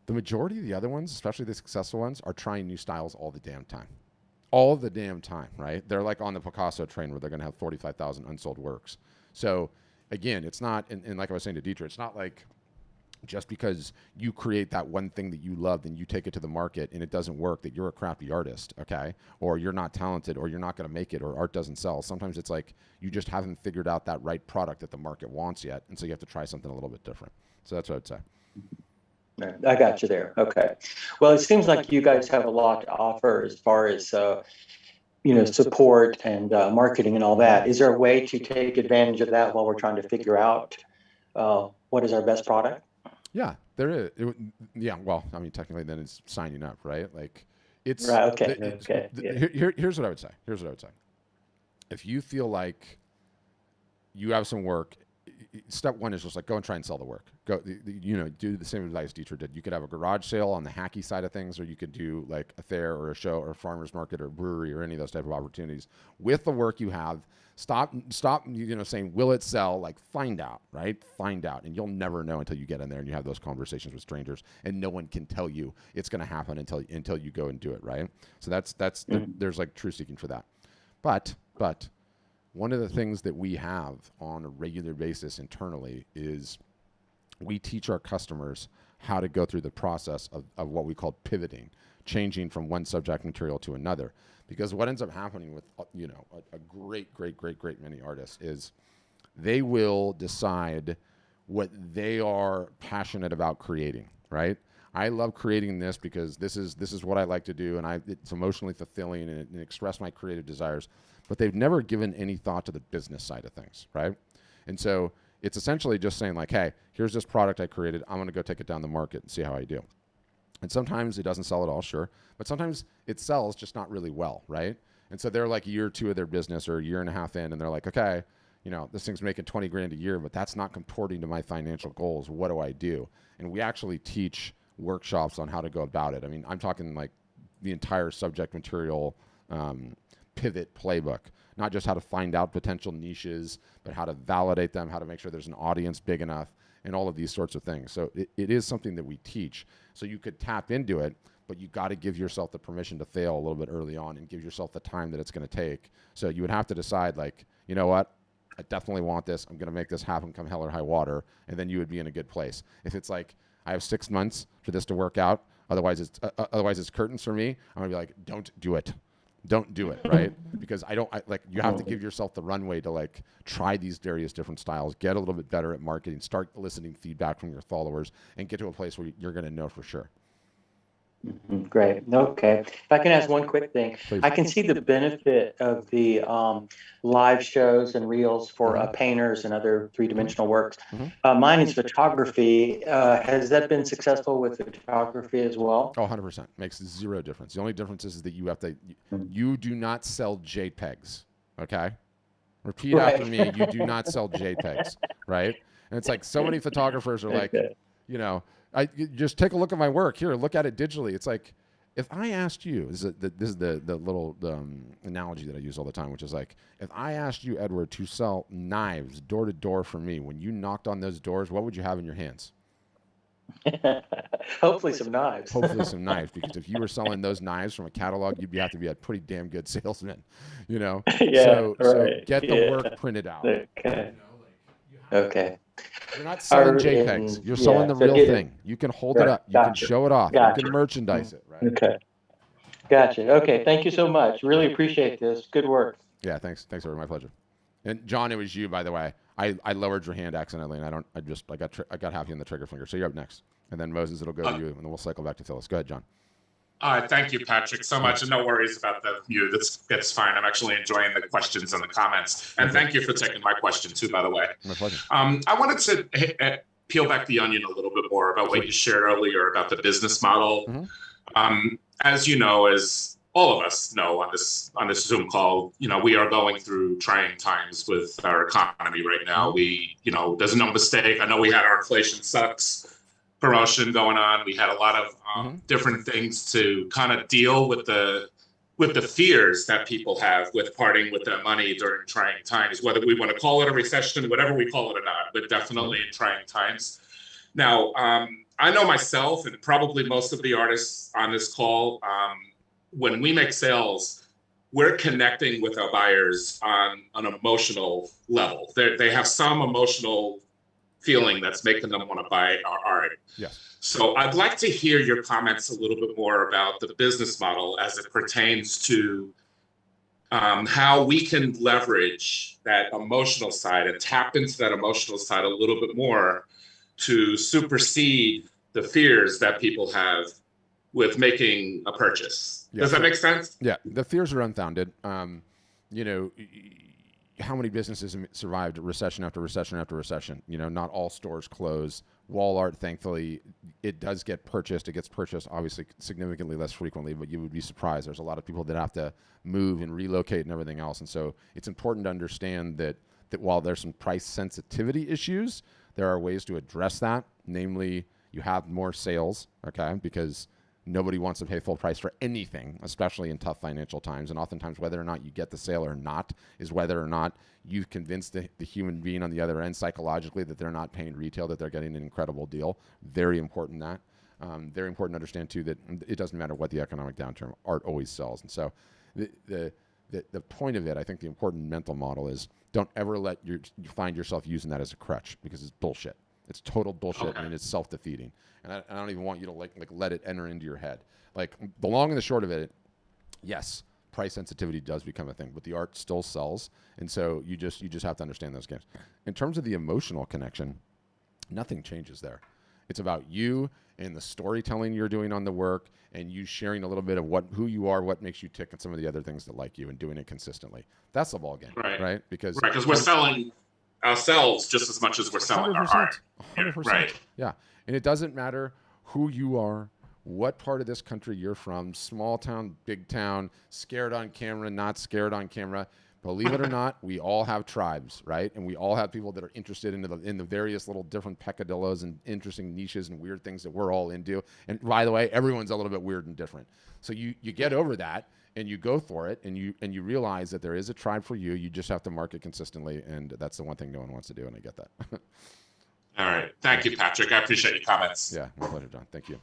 [SPEAKER 1] The majority of the other ones, especially the successful ones, are trying new styles all the damn time, right? They're like on the Picasso train where they're going to have 45,000 unsold works. So again, it's not, and like I was saying to Deetra, it's not like just because you create that one thing that you love and you take it to the market and it doesn't work, that you're a crappy artist, okay? Or you're not talented, or you're not going to make it, or art doesn't sell. Sometimes it's like you just haven't figured out that right product that the market wants yet, and so you have to try something a little bit different. So that's what I'd say.
[SPEAKER 6] I got you there. Okay. Well, it seems like you guys have a lot to offer as far as support and marketing and all that. Is there a way to take advantage of that while we're trying to figure out what is our best product?
[SPEAKER 1] Yeah, there is. Well, I mean, technically, then it's signing up, right? Like, it's
[SPEAKER 6] right. Okay.
[SPEAKER 1] Here's what I would say. If you feel like you have some work, step one is just like go and try and sell the work. Go, do the same advice Dietrich did. You could have a garage sale on the hacky side of things, or you could do like a fair or a show or a farmer's market or a brewery or any of those type of opportunities with the work you have. Stop, saying, will it sell? Like, find out, right? Find out. And you'll never know until you get in there and you have those conversations with strangers, and no one can tell you it's going to happen until you go and do it, right? So there's like truth seeking for that. But one of the things that we have on a regular basis internally is we teach our customers how to go through the process of what we call pivoting, changing from one subject material to another. Because what ends up happening with a great many artists is they will decide what they are passionate about creating, right? I love creating this because this is what I like to do, and it's emotionally fulfilling and it express my creative desires. But they've never given any thought to the business side of things, right? And so it's essentially just saying like, hey, here's this product I created. I'm going to go take it down the market and see how I do. And sometimes it doesn't sell at all, sure. But sometimes it sells, just not really well, right? And so they're like a year or two of their business or a year and a half in, and they're like, okay, this thing's making 20 grand a year, but that's not comporting to my financial goals. What do I do? And we actually teach workshops on how to go about it. I mean, I'm talking like the entire subject material pivot playbook, not just how to find out potential niches, but how to validate them, how to make sure there's an audience big enough, and all of these sorts of things. So it is something that we teach. So you could tap into it, but you got to give yourself the permission to fail a little bit early on and give yourself the time that it's going to take. So you would have to decide like, you know what? I definitely want this. I'm going to make this happen come hell or high water. And then you would be in a good place. If it's like, I have 6 months for this to work out, otherwise it's curtains for me, I'm going to be like, don't do it. Don't do it, right? Because you have to give yourself the runway to like try these various different styles, get a little bit better at marketing, start eliciting feedback from your followers, and get to a place where you're going to know for sure.
[SPEAKER 6] Great. Okay. If I can ask one quick thing,
[SPEAKER 1] Please.
[SPEAKER 6] I can see the benefit of the live shows and reels for painters and other three-dimensional works. Mine is photography. Has that been successful with photography as well?
[SPEAKER 1] Oh, 100%. Makes zero difference. The only difference is that you do not sell JPEGs, okay? Repeat after me. You do not sell JPEGs, right? And it's like so many photographers are like, you just take a look at my work here. Look at it digitally. It's like if I asked you, this is the little analogy that I use all the time, which is like if I asked you, Edward, to sell knives door to door for me, when you knocked on those doors, what would you have in your hands?
[SPEAKER 6] Hopefully some knives.
[SPEAKER 1] Hopefully some knives, because if you were selling those knives from a catalog, you'd have to be a pretty damn good salesman,
[SPEAKER 6] Yeah,
[SPEAKER 1] so
[SPEAKER 6] right.
[SPEAKER 1] Get the work printed out.
[SPEAKER 6] Okay. Okay.
[SPEAKER 1] You're not selling JPEGs. You're selling the real thing. You can hold it up. You can show it off. You can merchandise it, right?
[SPEAKER 6] Okay. Gotcha. Okay. Thank you so much. Really appreciate this. Good work.
[SPEAKER 1] Yeah. Thanks. Thanks, everyone. My pleasure. And John, it was you, by the way. I lowered your hand accidentally, and I got happy on the trigger finger. So you're up next, and then Moses, it'll go to you, and then we'll cycle back to Phyllis. Go ahead, John.
[SPEAKER 7] Thank you, Patrick, so much. And no worries about the view. That's fine. I'm actually enjoying the questions and the comments. And thank you for taking my question too, by the way.
[SPEAKER 1] My pleasure.
[SPEAKER 7] I wanted to peel back the onion a little bit more about what you shared earlier about the business model. As you know, as all of us know on this Zoom call, we are going through trying times with our economy right now. There's no mistake. I know we had our inflation sucks promotion going on. We had a lot of different things to kind of deal with the fears that people have with parting with their money during trying times, whether we want to call it a recession, whatever we call it or not, but definitely in trying times. Now, I know myself and probably most of the artists on this call, when we make sales, we're connecting with our buyers on an emotional level. They have some emotional feeling that's making them want to buy our art.
[SPEAKER 1] Yes.
[SPEAKER 7] So I'd like to hear your comments a little bit more about the business model as it pertains to how we can leverage that emotional side and tap into that emotional side a little bit more to supersede the fears that people have with making a purchase.
[SPEAKER 1] Yeah,
[SPEAKER 7] Does that make sense?
[SPEAKER 1] Yeah, the fears are unfounded. You know, how many businesses survived recession after recession after recession? You know, not all stores close. Wall art, thankfully, it does get purchased. It gets purchased, obviously, significantly less frequently, but you would be surprised. There's a lot of people that have to move and relocate and everything else. And so it's important to understand that while there's some price sensitivity issues, there are ways to address that. Namely, you have more sales, okay, because nobody wants to pay full price for anything, especially in tough financial times. And oftentimes, whether or not you get the sale or not is whether or not you've convinced the human being on the other end psychologically that they're not paying retail, that they're getting an incredible deal. Very important that. Very important to understand, too, that it doesn't matter what the economic downturn, art always sells. And so the point of it, I think the important mental model is don't ever let you find yourself using that as a crutch, because it's bullshit. It's total bullshit, and it's self-defeating. And I don't even want you to like let it enter into your head. Like, the long and the short of it, yes, price sensitivity does become a thing, but the art still sells. And so you just have to understand those games. In terms of the emotional connection, nothing changes there. It's about you and the storytelling you're doing on the work, and you sharing a little bit of who you are, what makes you tick, and some of the other things that like you, and doing it consistently. That's the ball game, right? Because
[SPEAKER 7] we're selling ourselves just as much as we're selling
[SPEAKER 1] 100%,
[SPEAKER 7] our art.
[SPEAKER 1] 100%.
[SPEAKER 7] Right.
[SPEAKER 1] Yeah. And it doesn't matter who you are, what part of this country you're from, small town, big town, scared on camera, not scared on camera. Believe it or not, we all have tribes, right? And we all have people that are interested in the various little different peccadillos and interesting niches and weird things that we're all into. And by the way, everyone's a little bit weird and different. So you get over that, and you go for it, and you realize that there is a tribe for you. You just have to market consistently, and that's the one thing no one wants to do, and I get that.
[SPEAKER 7] All right. Thank you, Patrick. I appreciate your comments.
[SPEAKER 1] Yeah, my pleasure, John. Thank you.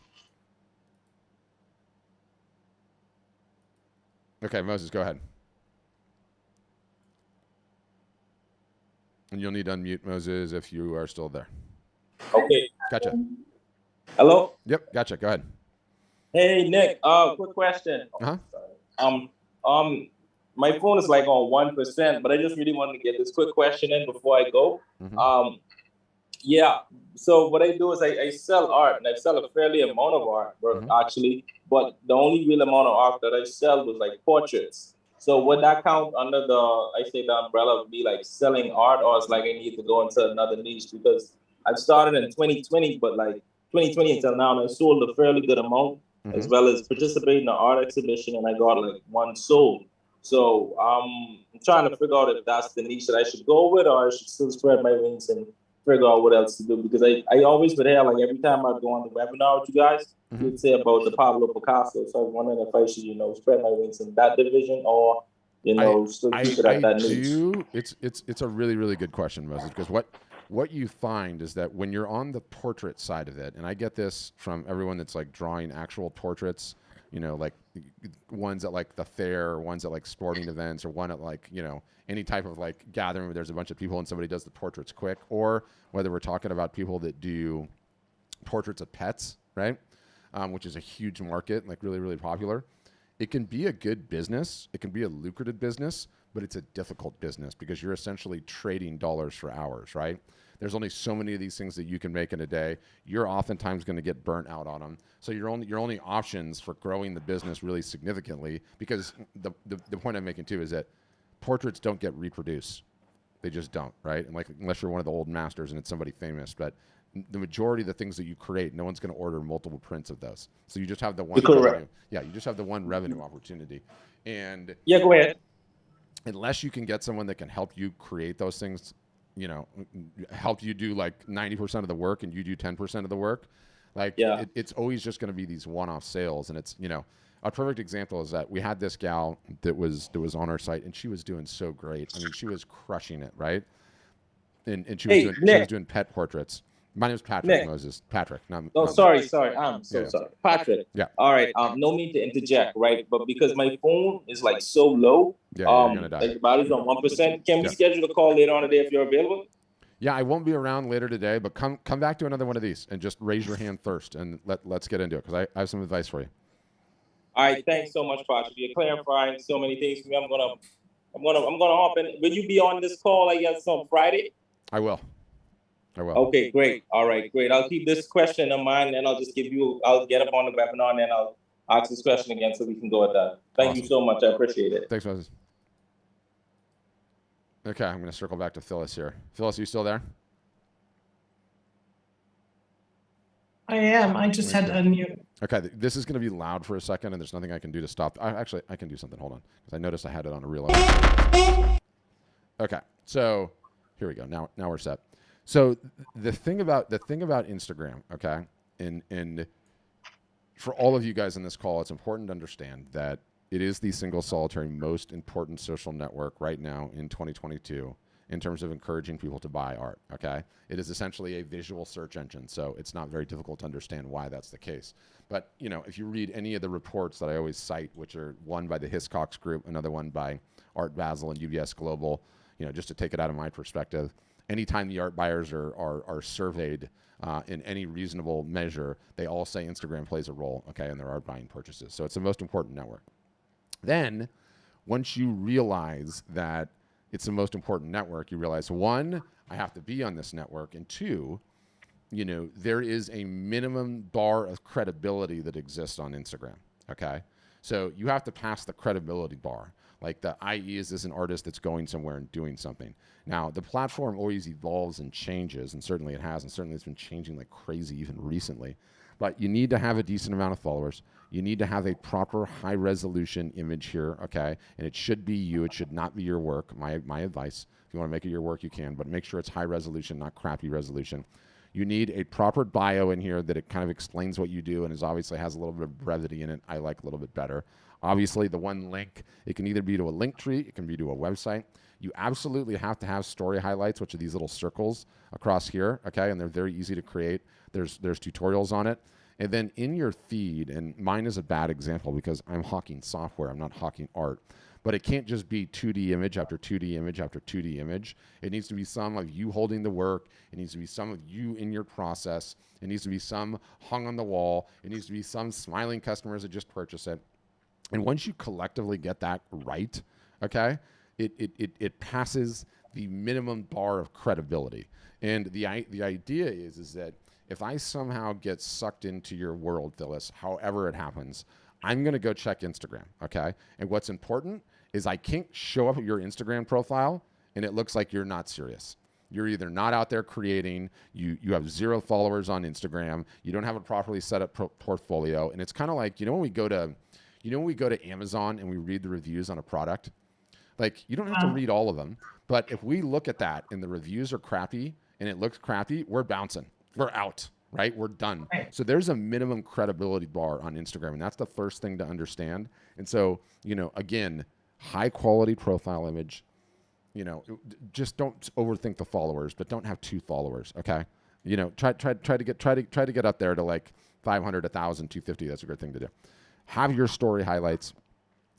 [SPEAKER 1] Okay, Moses, go ahead. And you'll need to unmute, Moses, if you are still there.
[SPEAKER 8] Okay.
[SPEAKER 1] Gotcha.
[SPEAKER 8] Hello?
[SPEAKER 1] Yep, gotcha. Go ahead.
[SPEAKER 8] Hey, Nick. Quick question. My phone is like on 1%, but I just really wanted to get this quick question in before I go.
[SPEAKER 1] Mm-hmm.
[SPEAKER 8] Yeah. So what I do is I sell art, and I sell a fairly amount of art, actually. But the only real amount of art that I sell was like portraits. So would that count under the umbrella of me like selling art, or is like I need to go into another niche? Because I've started in 2020, but like 2020 until now, and I sold a fairly good amount, as well as participating in an art exhibition, and I got like one sold. So I'm trying to figure out if that's the niche that I should go with, or I should still spread my wings and figure out what else to do. Because I always would hear, like, every time I go on the webinar with you guys, you'd say about the Pablo Picasso. So I was wondering if I should, spread my wings in that division, or, still keep it at that niche.
[SPEAKER 1] It's a really, really good question, Moses, because what you find is that when you're on the portrait side of it, and I get this from everyone that's like drawing actual portraits, like ones at like the fair, or ones at like sporting events, or one at like, any type of like gathering where there's a bunch of people and somebody does the portraits quick, or whether we're talking about people that do portraits of pets, right? Which is a huge market, like really, really popular. It can be a good business. It can be a lucrative business, but it's a difficult business because you're essentially trading dollars for hours, right? There's only so many of these things that you can make in a day. You're oftentimes going to get burnt out on them. So your only options for growing the business really significantly, because the point I'm making too is that portraits don't get reproduced. They just don't, right? And like, unless you're one of the old masters and it's somebody famous, but the majority of the things that you create, no one's going to order multiple prints of those. So you just have the one revenue. Yeah, you just have the one revenue opportunity. And
[SPEAKER 8] yeah, go ahead.
[SPEAKER 1] Unless you can get someone that can help you create those things, help you do like 90% of the work and you do 10% of the work, like it's always just going to be these one-off sales. And it's, a perfect example is that we had this gal that was on our site, and she was doing so great. I mean, she was crushing it, right? And she was doing pet portraits. My name is Patrick Moses. Patrick.
[SPEAKER 8] Sorry. I'm so sorry. Patrick.
[SPEAKER 1] Yeah.
[SPEAKER 8] All right. No need to interject, right? But because my phone is like so low,
[SPEAKER 1] you're gonna die.
[SPEAKER 8] like the battery's on 1%. Can we schedule a call later on today if you're available?
[SPEAKER 1] Yeah, I won't be around later today, but come back to another one of these and just raise your hand first, and let's get into it because I have some advice for you.
[SPEAKER 8] All right, thanks so much, Patrick. You're clarifying so many things for me. I'm gonna hop in. Will you be on this call, I guess, on Friday?
[SPEAKER 1] I will.
[SPEAKER 8] Okay, great. All right, great. I'll keep this question in mind, and I'll get up on the webinar, and then I'll ask this question again so we can go with that. Thank you so much. I appreciate it.
[SPEAKER 1] Thanks, Moses. Okay, I'm going to circle back to Phyllis here. Phyllis, are you still there?
[SPEAKER 2] I am. I just had to unmute.
[SPEAKER 1] Okay, this is going to be loud for a second, and there's nothing I can do to stop. I can do something. Hold on, because I noticed I had it on a reload. Okay, so here we go. Now we're set. So the thing about Instagram, okay, and for all of you guys in this call, it's important to understand that it is the single solitary most important social network right now in 2022 in terms of encouraging people to buy art, okay? It is essentially a visual search engine, so it's not very difficult to understand why that's the case. But, you know, if you read any of the reports that I always cite, which are one by the Hiscox Group, another one by Art Basel and UBS Global, you know, just to take it out of my perspective, anytime the art buyers are surveyed in any reasonable measure, they all say Instagram plays a role, okay, in their art buying purchases. So it's the most important network. Then, once you realize that it's the most important network, you realize, one, I have to be on this network, and two, you know, there is a minimum bar of credibility that exists on Instagram, okay? So you have to pass the credibility bar. Like the i.e. is this an artist that's going somewhere and doing something? Now, the platform always evolves and changes, and certainly it has, and certainly it's been changing like crazy even recently. But you need to have a decent amount of followers. You need to have a proper high-resolution image here, okay? And it should be you. It should not be your work, my advice. If you want to make it your work, you can, but make sure it's high resolution, not crappy resolution. You need a proper bio in here that it kind of explains what you do and obviously has a little bit of brevity in it. I like a little bit better. Obviously, the one link, it can either be to a link tree, it can be to a website. You absolutely have to have story highlights, which are these little circles across here, okay? And they're very easy to create. There's tutorials on it. And then in your feed, and mine is a bad example because I'm hawking software, I'm not hawking art, but it can't just be 2D image after 2D image after 2D image. It needs to be some of you holding the work. It needs to be some of you in your process. It needs to be some hung on the wall. It needs to be some smiling customers that just purchase it. And once you collectively get that right, okay, it passes the minimum bar of credibility. And the idea is that if I somehow get sucked into your world, Phyllis, however it happens, I'm going to go check Instagram, okay? And what's important is I can't show up at your Instagram profile and it looks like you're not serious. You're either not out there creating, you have 0 followers on Instagram, you don't have a properly set up portfolio, and it's kind of like, when we go to Amazon and we read the reviews on a product, like you don't have to read all of them, but if we look at that and the reviews are crappy and it looks crappy, we're bouncing. We're out, right? We're done. Right. So there's a minimum credibility bar on Instagram, and that's the first thing to understand. And so, again, high quality profile image, just don't overthink the followers, but don't have 2 followers, okay? Try to get up there to like 500, 1,000, 250. That's a great thing to do. Have your story highlights,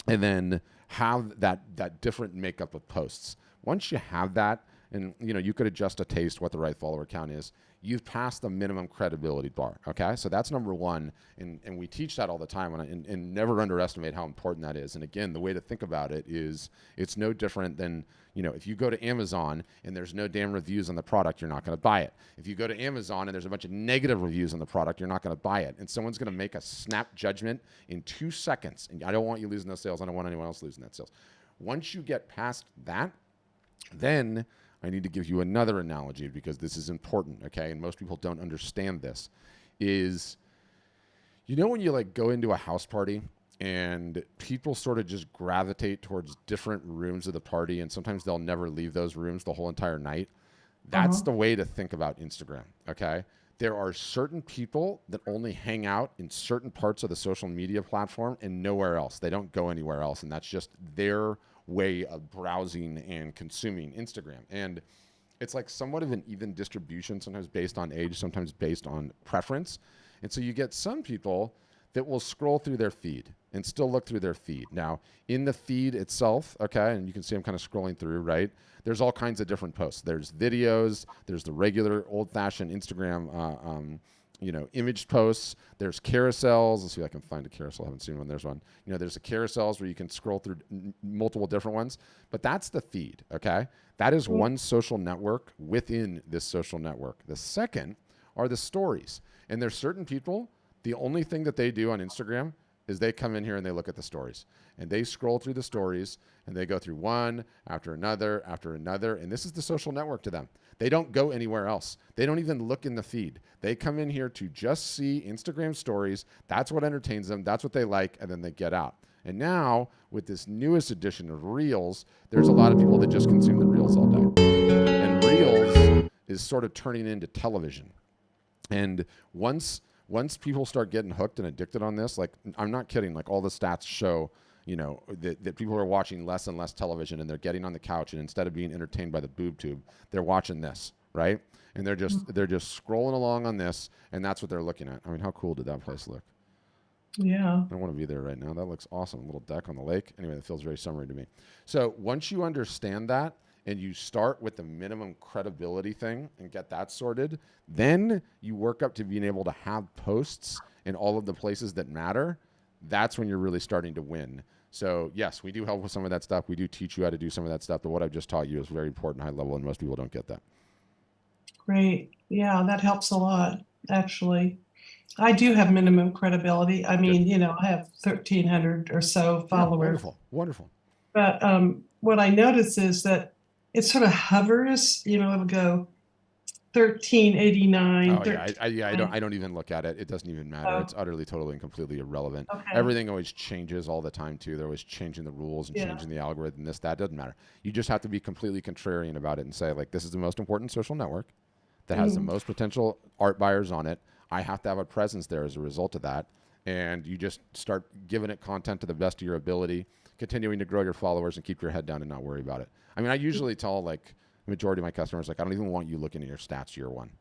[SPEAKER 1] and then have that different makeup of posts. Once you have that, and you could adjust a taste what the right follower count is, you've passed the minimum credibility bar, okay? So that's number one, and we teach that all the time, and never underestimate how important that is. And again, the way to think about it is it's no different than, if you go to Amazon and there's no damn reviews on the product, you're not going to buy it. If you go to Amazon and there's a bunch of negative reviews on the product, you're not going to buy it. And someone's going to make a snap judgment in 2 seconds, and I don't want you losing those sales. I don't want anyone else losing that sales. Once you get past that, then I need to give you another analogy because this is important, okay? And most people don't understand this. Is, when you go into a house party and people sort of just gravitate towards different rooms of the party, and sometimes they'll never leave those rooms the whole entire night. That's the way to think about Instagram, okay? There are certain people that only hang out in certain parts of the social media platform and nowhere else. They don't go anywhere else, and that's just their way of browsing and consuming Instagram. And it's like somewhat of an even distribution, sometimes based on age, sometimes based on preference. And so you get some people that will scroll through their feed and still look through their feed. Now, in the feed itself, okay, and you can see I'm kind of scrolling through, right? There's all kinds of different posts. There's videos. There's the regular old-fashioned Instagram, image posts. There's carousels. Let's see if I can find a carousel. I haven't seen one. There's one. There's the carousels where you can scroll through multiple different ones. But that's the feed, okay? That is one social network within this social network. The second are the stories. And there's certain people, the only thing that they do on Instagram is they come in here and they look at the stories. And they scroll through the stories and they go through one after another after another. And this is the social network to them. They don't go anywhere else. They don't even look in the feed. They come in here to just see Instagram stories. That's what entertains them. That's what they like. And then they get out. And now with this newest edition of Reels, there's a lot of people that just consume the Reels all day. And Reels is sort of turning into television. And once people start getting hooked and addicted on this, like, I'm not kidding, like all the stats show, that people are watching less and less television, and they're getting on the couch, and instead of being entertained by the boob tube, they're watching this, right? And they're just scrolling along on this, and that's what they're looking at. I mean, how cool did that place look?
[SPEAKER 2] Yeah.
[SPEAKER 1] I don't want to be there right now. That looks awesome. A little deck on the lake. Anyway, that feels very summery to me. So once you understand that, and you start with the minimum credibility thing and get that sorted, then you work up to being able to have posts in all of the places that matter. That's when you're really starting to win. So yes, we do help with some of that stuff. We do teach you how to do some of that stuff, but what I've just taught you is very important, high level, and most people don't get that.
[SPEAKER 2] Great. Yeah, that helps a lot, actually. I do have minimum credibility. I mean, I have 1,300 or so followers.
[SPEAKER 1] Yeah, wonderful.
[SPEAKER 2] But what I notice is that it sort of hovers, it'll go 1389.
[SPEAKER 1] I don't even look at it. It doesn't even matter. It's utterly, totally, and completely irrelevant.
[SPEAKER 2] Okay.
[SPEAKER 1] Everything always changes all the time too. They're always changing the rules and changing the algorithm. That doesn't matter. You just have to be completely contrarian about it and say, like, this is the most important social network that has the most potential art buyers on it. I have to have a presence there as a result of that. And you just start giving it content to the best of your ability, continuing to grow your followers and keep your head down and not worry about it. I mean, I usually tell the majority of my customers, like, I don't even want you looking at your stats year one,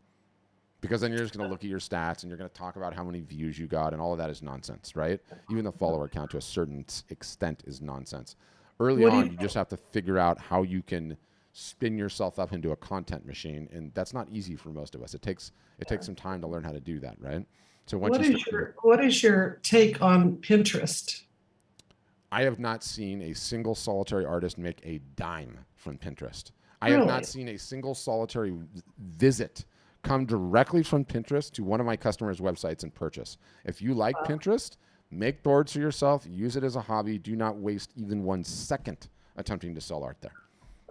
[SPEAKER 1] because then you're just going to look at your stats and you're going to talk about how many views you got, and all of that is nonsense, right? Even the follower count to a certain extent is nonsense. Early on, you just have to figure out how you can spin yourself up into a content machine, and that's not easy for most of us. It takes some time to learn how to do that, right? So what
[SPEAKER 2] is your take on Pinterest?
[SPEAKER 1] I have not seen a single solitary artist make a dime from Pinterest. I
[SPEAKER 2] Really?
[SPEAKER 1] have not seen a single solitary visit come directly from Pinterest to one of my customers' websites and purchase. If you like Pinterest, make boards for yourself, use it as a hobby. Do not waste even 1 second attempting to sell art there.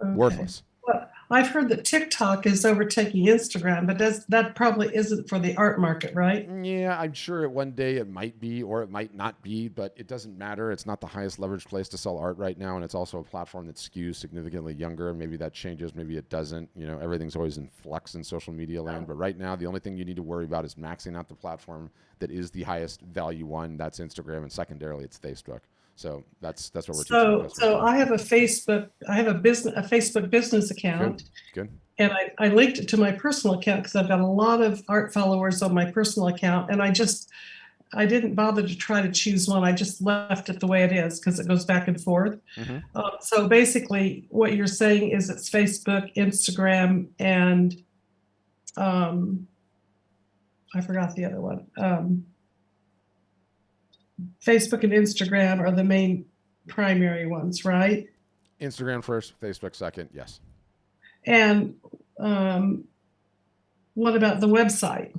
[SPEAKER 2] Okay.
[SPEAKER 1] Worthless.
[SPEAKER 2] Well, I've heard that TikTok is overtaking Instagram, but that probably isn't for the art market, right?
[SPEAKER 1] Yeah, I'm sure one day it might be or it might not be, but it doesn't matter. It's not the highest leverage place to sell art right now, and it's also a platform that skews significantly younger. Maybe that changes, maybe it doesn't. Everything's always in flux in social media land, but right now the only thing you need to worry about is maxing out the platform that is the highest value one. That's Instagram, and secondarily it's Facebook. So that's what we're teaching.
[SPEAKER 2] So I have a Facebook business account.
[SPEAKER 1] Good.
[SPEAKER 2] And I linked it to my personal account because I've got a lot of art followers on my personal account, and I didn't bother to try to choose one. I just left it the way it is because it goes back and forth.
[SPEAKER 1] Mm-hmm.
[SPEAKER 2] So basically, what you're saying is it's Facebook, Instagram, and I forgot the other one. Facebook and Instagram are the main primary ones, right?
[SPEAKER 1] Instagram first, Facebook second, yes.
[SPEAKER 2] And what about the website?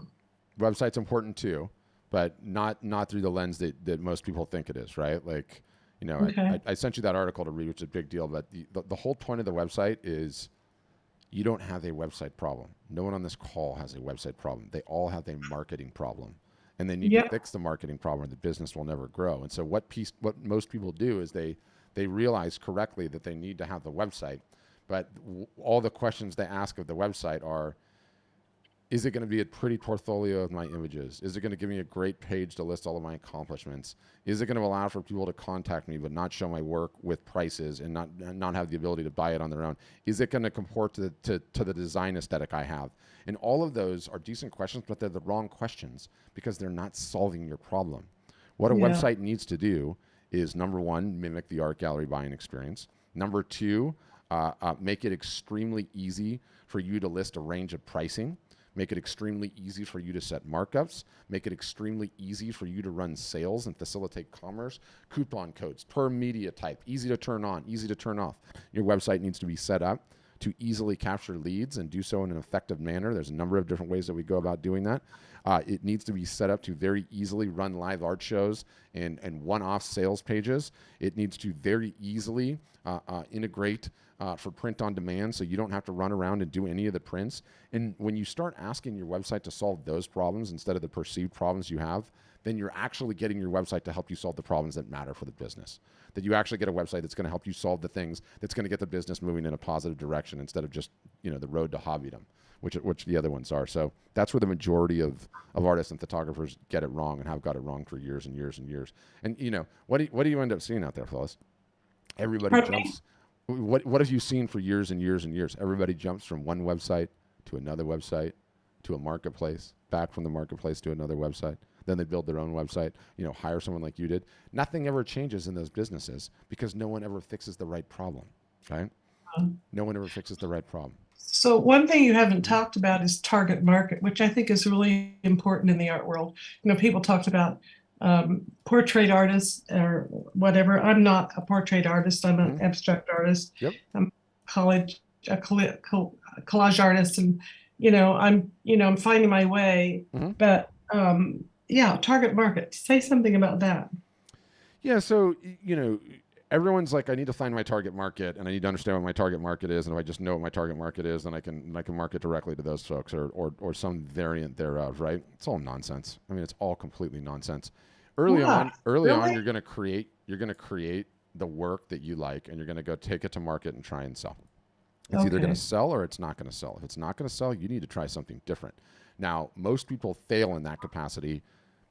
[SPEAKER 1] Website's important too, but not through the lens that most people think it is, right? Like,
[SPEAKER 2] Okay.
[SPEAKER 1] I sent you that article to read, which is a big deal, but the whole point of the website is you don't have a website problem. No one on this call has a website problem. They all have a marketing problem. And they need to fix the marketing problem, or the business will never grow. And so what most people do is they realize correctly that they need to have the website, but all the questions they ask of the website are, is it going to be a pretty portfolio of my images? Is it going to give me a great page to list all of my accomplishments? Is it going to allow for people to contact me but not show my work with prices and not have the ability to buy it on their own? Is it going to comport to the design aesthetic I have? And all of those are decent questions, but they're the wrong questions because they're not solving your problem. What a
[SPEAKER 2] Yeah.
[SPEAKER 1] website needs to do is, number one, mimic the art gallery buying experience. Number two, make it extremely easy for you to list a range of pricing. Make it extremely easy for you to set markups. Make it extremely easy for you to run sales and facilitate commerce. Coupon codes per media type, easy to turn on, easy to turn off. Your website needs to be set up to easily capture leads and do so in an effective manner. There's a number of different ways that we go about doing that. It needs to be set up to very easily run live art shows and one-off sales pages. It needs to very easily integrate for print on demand, so you don't have to run around and do any of the prints. And when you start asking your website to solve those problems instead of the perceived problems you have, then you're actually getting your website to help you solve the problems that matter for the business. That you actually get a website that's going to help you solve the things that's going to get the business moving in a positive direction instead of just, the road to hobbydom, which the other ones are. So that's where the majority of artists and photographers get it wrong and have got it wrong for years and years and years. And what do you end up seeing out there, Phyllis? Everybody jumps. What have you seen for years and years and years? Everybody jumps from one website to another website to a marketplace, back from the marketplace to another website. Then they build their own website, hire someone like you did. Nothing ever changes in those businesses because no one ever fixes the right problem, right? No one ever fixes the right problem.
[SPEAKER 2] So one thing you haven't talked about is target market, which I think is really important in the art world. People talked about portrait artists or whatever. I'm not a portrait artist. I'm an abstract artist.
[SPEAKER 1] Yep.
[SPEAKER 2] I'm a collage artist, and I'm finding my way. But target market. Say something about that.
[SPEAKER 1] Yeah. So everyone's like, I need to find my target market, and I need to understand what my target market is. And if I just know what my target market is, then I can market directly to those folks or some variant thereof, right? It's all nonsense. I mean, it's all completely nonsense. Early on, you're going to create the work that you like, and you're going to go take it to market and try and sell. It's either going to sell or it's not going to sell. If it's not going to sell, you need to try something different. Now, most people fail in that capacity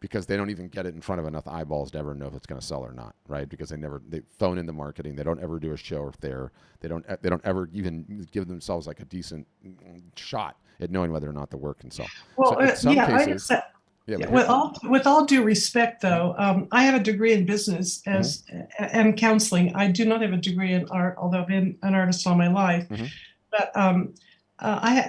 [SPEAKER 1] because they don't even get it in front of enough eyeballs to ever know if it's going to sell or not, right? Because they phone in the marketing. They don't ever do a show or fair. They don't ever even give themselves like a decent shot at knowing whether or not the work can sell.
[SPEAKER 2] Well,
[SPEAKER 1] so in some cases,
[SPEAKER 2] with all due respect, though, I have a degree in business and counseling. I do not have a degree in art, although I've been an artist all my life. But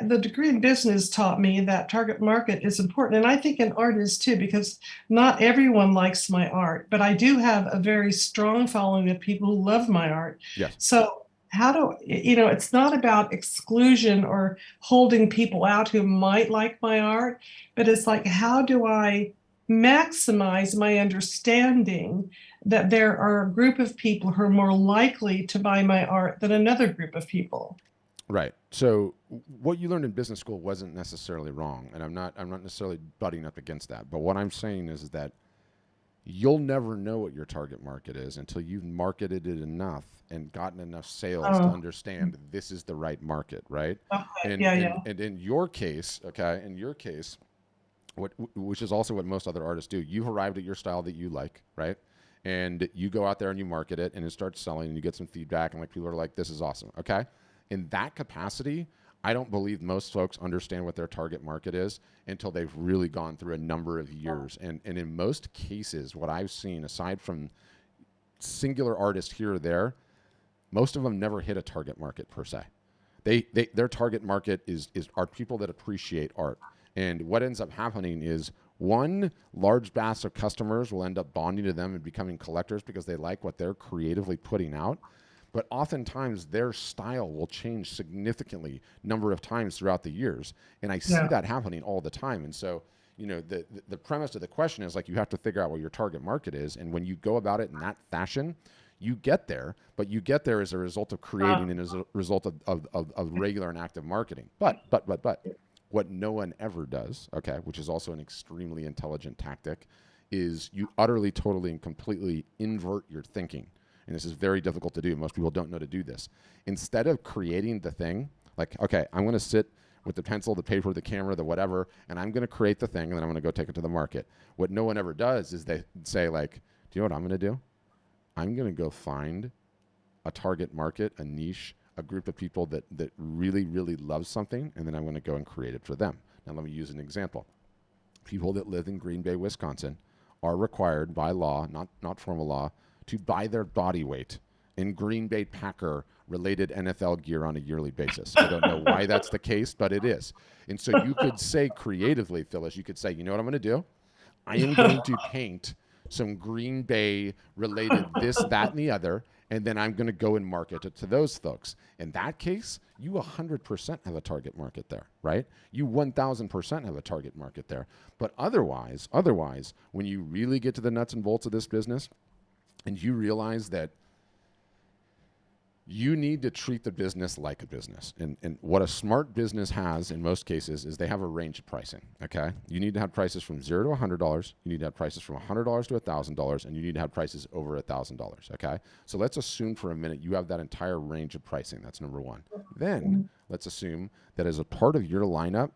[SPEAKER 2] the degree in business taught me that target market is important, and I think in art is too, because not everyone likes my art, but I do have a very strong following of people who love my art.
[SPEAKER 1] Yes.
[SPEAKER 2] So how do it's not about exclusion or holding people out who might like my art, but it's like, how do I maximize my understanding that there are a group of people who are more likely to buy my art than another group of people?
[SPEAKER 1] Right. So what you learned in business school wasn't necessarily wrong, and I'm not necessarily butting up against that. But what I'm saying is that you'll never know what your target market is until you've marketed it enough and gotten enough sales to understand this is the right market, right?
[SPEAKER 2] Okay.
[SPEAKER 1] And in your case, which is also what most other artists do, you've arrived at your style that you like, right? And you go out there and you market it, and it starts selling, and you get some feedback, and like people are like, this is awesome, okay? In that capacity, I don't believe most folks understand what their target market is until they've really gone through a number of years. And in most cases, what I've seen, aside from singular artists here or there, most of them never hit a target market per se. Their target market are people that appreciate art. And what ends up happening is one large mass of customers will end up bonding to them and becoming collectors because they like what they're creatively putting out. But oftentimes their style will change significantly number of times throughout the years. And I see that happening all the time. And so, the premise of the question is like, you have to figure out what your target market is. And when you go about it in that fashion, you get there, but you get there as a result of creating and as a result of regular and active marketing. But what no one ever does, which is also an extremely intelligent tactic, is you utterly, totally, and completely invert your thinking. And this is very difficult to do. Most people don't know to do this. Instead of creating the thing, like, okay, I'm going to sit with the pencil, the paper, the camera, the whatever, and I'm going to create the thing, and then I'm going to go take it to the market. What no one ever does is they say, like, do you know what I'm going to do? I'm going to go find a target market, a niche, a group of people that really, really love something, and then I'm going to go and create it for them. Now, let me use an example. People that live in Green Bay, Wisconsin are required by law, not formal law, to buy their body weight in Green Bay Packer related NFL gear on a yearly basis. I don't know why that's the case, but it is. And so you could say creatively, Phyllis, you could say, you know what I'm going to do? I am going to paint some Green Bay related this, that, and the other, and then I'm going to go and market it to those folks. In that case, you 100% have a target market there, right? You 1,000% have a target market there. But otherwise, when you really get to the nuts and bolts of this business and you realize that you need to treat the business like a business. And what a smart business has in most cases is they have a range of pricing, okay? You need to have prices from $0 to $100. You need to have prices from $100 to $1,000, and you need to have prices over $1,000, okay? So let's assume for a minute you have that entire range of pricing. That's number one. Then let's assume that as a part of your lineup,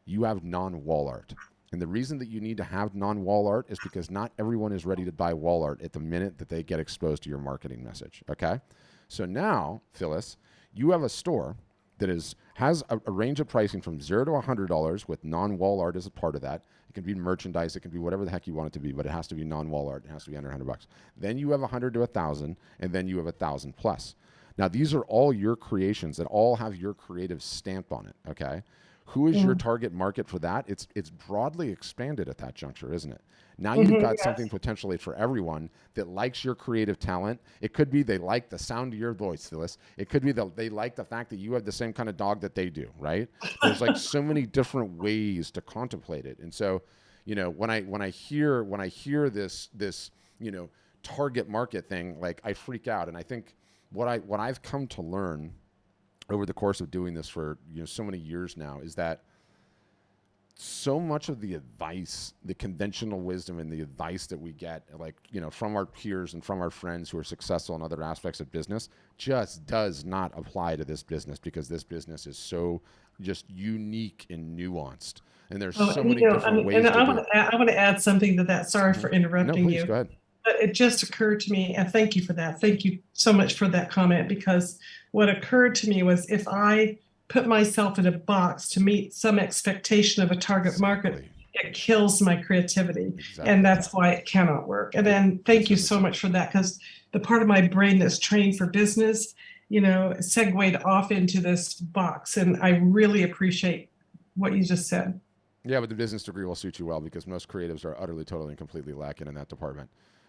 [SPEAKER 1] you have non-wall art. And the reason that you need to have non-wall art is because not everyone is ready to buy wall art at the minute that they get exposed to your marketing message, okay? So now, Phyllis, you have a store that has a range of pricing from $0 to $100 with non-wall art as a part of that. It can be merchandise, it can be whatever the heck you want it to be, but it has to be non-wall art. It has to be under $100. Then you have 100 to 1,000, and then you have 1,000 plus. Now, these are all your creations that all have your creative stamp on it, okay? Who is your target market for that? It's broadly expanded at that juncture, isn't it? Now you've got something potentially for everyone that likes your creative talent. It could be they like the sound of your voice, Phyllis. It could be they like the fact that you have the same kind of dog that they do, right? There's like so many different ways to contemplate it. And so, you know, when I hear this you know, target market thing, like I freak out. And I think what I've come to learn over the course of doing this for, you know, so many years now is that so much of the advice, the conventional wisdom and the advice that we get, like, you know, from our peers and from our friends who are successful in other aspects of business just does not apply to this business because this business is so just unique and nuanced. And there's so many different ways to do it.
[SPEAKER 2] I want to add something to that. Sorry for interrupting
[SPEAKER 1] please,
[SPEAKER 2] you.
[SPEAKER 1] Go ahead.
[SPEAKER 2] But it just occurred to me, and thank you for that. Thank you so much for that comment, because what occurred to me was if I put myself in a box to meet some expectation of a target market, it kills my creativity. And that's why it cannot work. And then thank you so much for that, because the part of my brain that's trained for business, you know, segued off into this box. And I really appreciate what you just said.
[SPEAKER 1] Yeah, but the business degree will suit you well because most creatives are utterly, totally, and completely lacking in that department.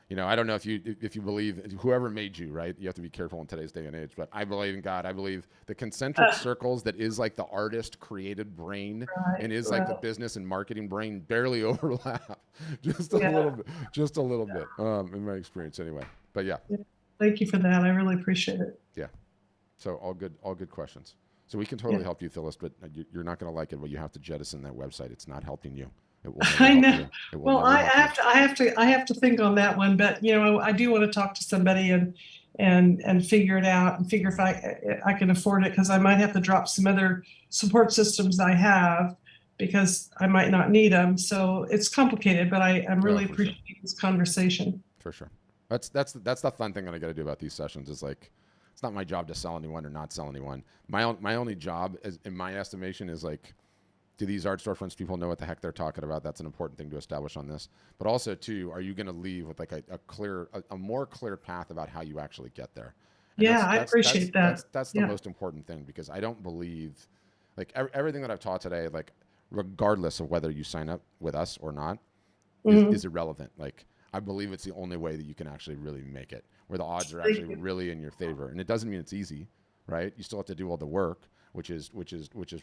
[SPEAKER 1] You know, I don't know if you believe whoever made you, right? You have to be careful in today's day and age, but I believe in God. I believe the concentric circles that is like the artist created brain and is like the business and marketing brain barely overlap. Just a little bit, in my experience anyway. But yeah.
[SPEAKER 2] Thank you for that. I really appreciate it.
[SPEAKER 1] Yeah. So all good questions. So we can totally help you, Phyllis, but you're not going to like it, but you have to jettison that website. It's not helping you.
[SPEAKER 2] I know. Well, I have to think on that one, but you know, I do want to talk to somebody and figure it out and figure if I can afford it, because I might have to drop some other support systems I have because I might not need them. So it's complicated, but I'm really appreciating this conversation.
[SPEAKER 1] For sure. That's the fun thing that I got to do about these sessions is like, it's not my job to sell anyone or not sell anyone. My only job, in my estimation, is like, do these art storefronts people know what the heck they're talking about? That's an important thing to establish on this. But also, too, are you going to leave with like a more clear path about how you actually get there? And
[SPEAKER 2] I appreciate that.
[SPEAKER 1] That's the most important thing, because I don't believe, like everything that I've taught today, like regardless of whether you sign up with us or not, is irrelevant. Like I believe it's the only way that you can actually really make it, where the odds are actually really in your favor. And it doesn't mean it's easy, right? You still have to do all the work, which is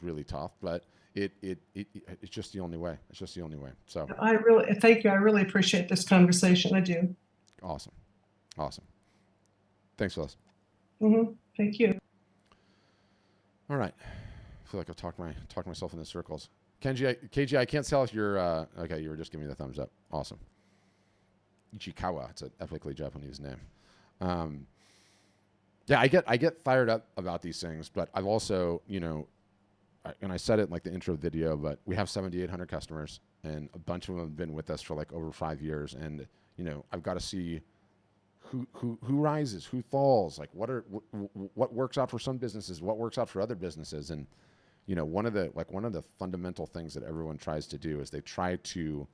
[SPEAKER 1] really tough, but it's just the only way. It's just the only way. So
[SPEAKER 2] I really thank you. I really appreciate this conversation. I do.
[SPEAKER 1] Awesome. Thanks, Phyllis.
[SPEAKER 2] Thank you.
[SPEAKER 1] All right. I feel like I've talked myself into circles. KG, I can't tell if you're okay. You were just giving me the thumbs up. Awesome. Ichikawa. It's an epically Japanese name. Yeah, I get fired up about these things, but I've also, you know, and I said it in like the intro video, but we have 7,800 customers, and a bunch of them have been with us for like over 5 years, and you know, I've got to see who rises, who falls, like what works out for some businesses, what works out for other businesses, and you know, one of the fundamental things that everyone tries to do is they try to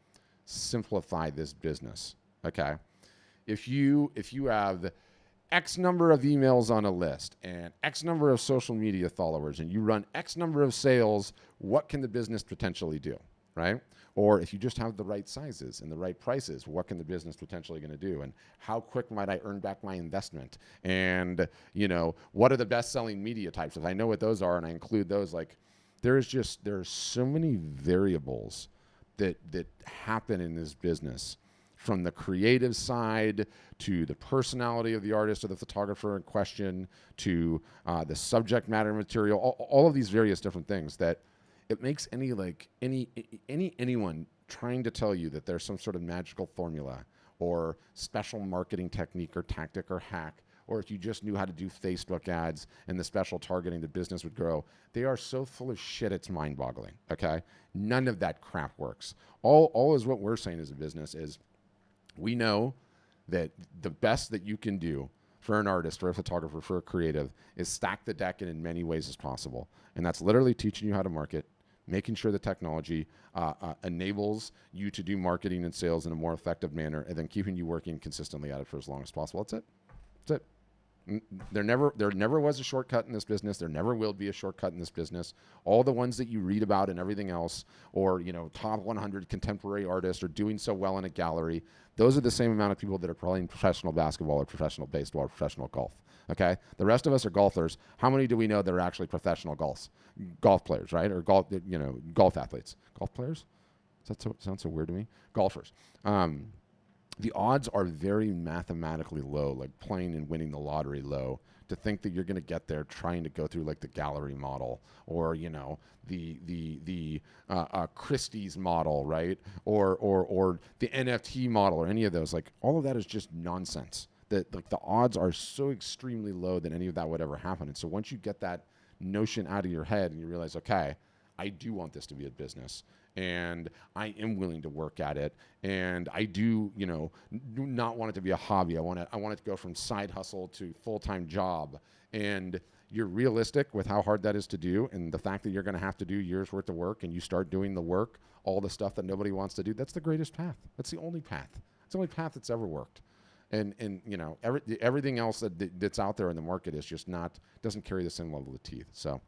[SPEAKER 1] simplify this business. Okay. If you have X number of emails on a list and X number of social media followers and you run X number of sales, what can the business potentially do, right? Or if you just have the right sizes and the right prices, what can the business potentially going to do? And how quick might I earn back my investment? And, what are the best-selling media types? If I know what those are and I include those, like there's so many variables that happen in this business, from the creative side to the personality of the artist or the photographer in question to the subject matter material, all of these various different things, that it makes anyone trying to tell you that there's some sort of magical formula or special marketing technique or tactic or hack, or if you just knew how to do Facebook ads and the special targeting, the business would grow. They are so full of shit, it's mind-boggling, okay? None of that crap works. All is what we're saying as a business is, we know that the best that you can do for an artist, for a photographer, for a creative is stack the deck in many ways as possible. And that's literally teaching you how to market, making sure the technology enables you to do marketing and sales in a more effective manner, and then keeping you working consistently at it for as long as possible. That's it. That's it. There never was a shortcut in this business. There never will be a shortcut in this business. All the ones that you read about and everything else, or top 100 contemporary artists are doing so well in a gallery, those are the same amount of people that are playing professional basketball or professional baseball or professional golf. Okay, the rest of us are golfers. How many do we know that are actually professional golf players, right? Or golf athletes, golf players. Does that sound so weird to me? Golfers. The odds are very mathematically low, like playing and winning the lottery low, to think that you're going to get there trying to go through like the gallery model or, the Christie's model, right? Or the NFT model or any of those. Like all of that is just nonsense. That like the odds are so extremely low that any of that would ever happen. And so once you get that notion out of your head and you realize, okay, I do want this to be a business, and I am willing to work at it, and I do, do not want it to be a hobby. I want it to go from side hustle to full-time job. And you're realistic with how hard that is to do, and the fact that you're going to have to do years worth of work, and you start doing the work, all the stuff that nobody wants to do. That's the greatest path. That's the only path. It's the only path that's ever worked. And everything else that's out there in the market is just doesn't carry the same level of teeth. So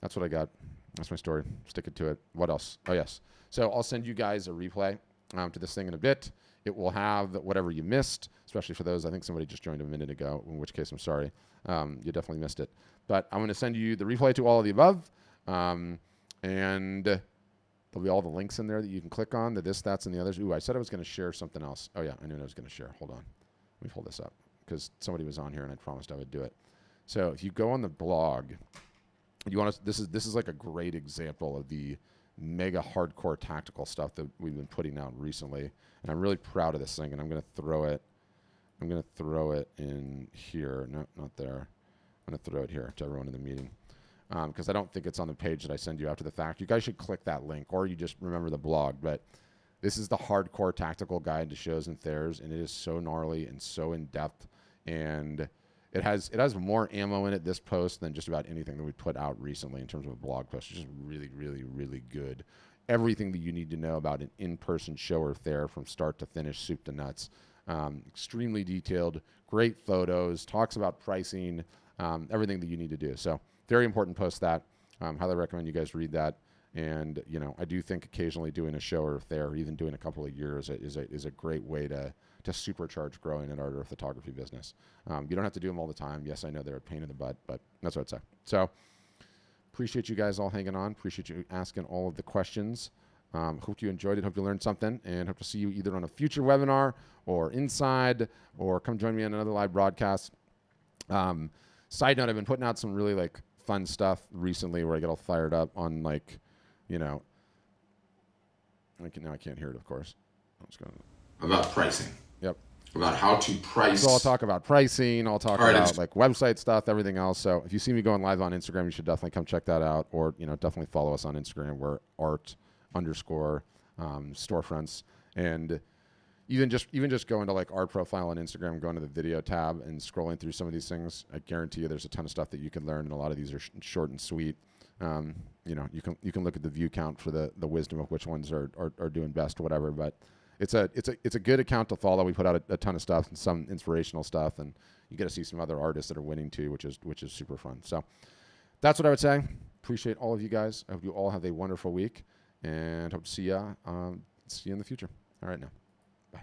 [SPEAKER 1] that's what I got. That's my story. Stick it to it. What else? Oh, yes. So I'll send you guys a replay to this thing in a bit. It will have whatever you missed, especially for those. I think somebody just joined a minute ago, in which case I'm sorry. You definitely missed it. But I'm going to send you the replay to all of the above. And there'll be all the links in there that you can click on, the this, that's, and the others. Ooh, I said I was going to share something else. Oh, yeah, I knew I was going to share. Hold on. Let me pull this up because somebody was on here and I promised I would do it. So if you go on the blog, this is like a great example of the mega hardcore tactical stuff that we've been putting out recently, and I'm really proud of this thing. And I'm gonna throw it in here. No, not there. I'm gonna throw it here to everyone in the meeting because I don't think it's on the page that I send you after the fact. You guys should click that link, or you just remember the blog. But this is the hardcore tactical guide to shows and theirs, and it is so gnarly and so in depth, and It has more ammo in it, this post, than just about anything that we put out recently in terms of a blog post. It's just really, really, really good. Everything that you need to know about an in-person show or fair from start to finish, soup to nuts. Extremely detailed, great photos, talks about pricing, everything that you need to do. So very important post that. Highly recommend you guys read that. And, I do think occasionally doing a show or a fair, or even doing a couple of years is a great way to supercharge growing an art or photography business. You don't have to do them all the time. Yes, I know they're a pain in the butt, but that's what I'd say. So appreciate you guys all hanging on. Appreciate you asking all of the questions. Hope you enjoyed it. Hope you learned something, and hope to see you either on a future webinar or inside, or come join me on another live broadcast. Side note, I've been putting out some really fun stuff recently where I get all fired up on now I can't hear it, of course. About pricing. Yep. About how to price. So I'll talk about pricing. I'll talk about website stuff, everything else. So if you see me going live on Instagram, you should definitely come check that out, or definitely follow us on Instagram. We're art_storefronts, and even just going to art profile on Instagram, going to the video tab and scrolling through some of these things, I guarantee you there's a ton of stuff that you can learn, and a lot of these are short and sweet. You know, you can look at the view count for the wisdom of which ones are doing best or whatever. But it's a good account to follow. We put out a ton of stuff and some inspirational stuff, and you get to see some other artists that are winning too, which is super fun. So that's what I would say. Appreciate all of you guys. I hope you all have a wonderful week, and hope to see you in the future. All right now.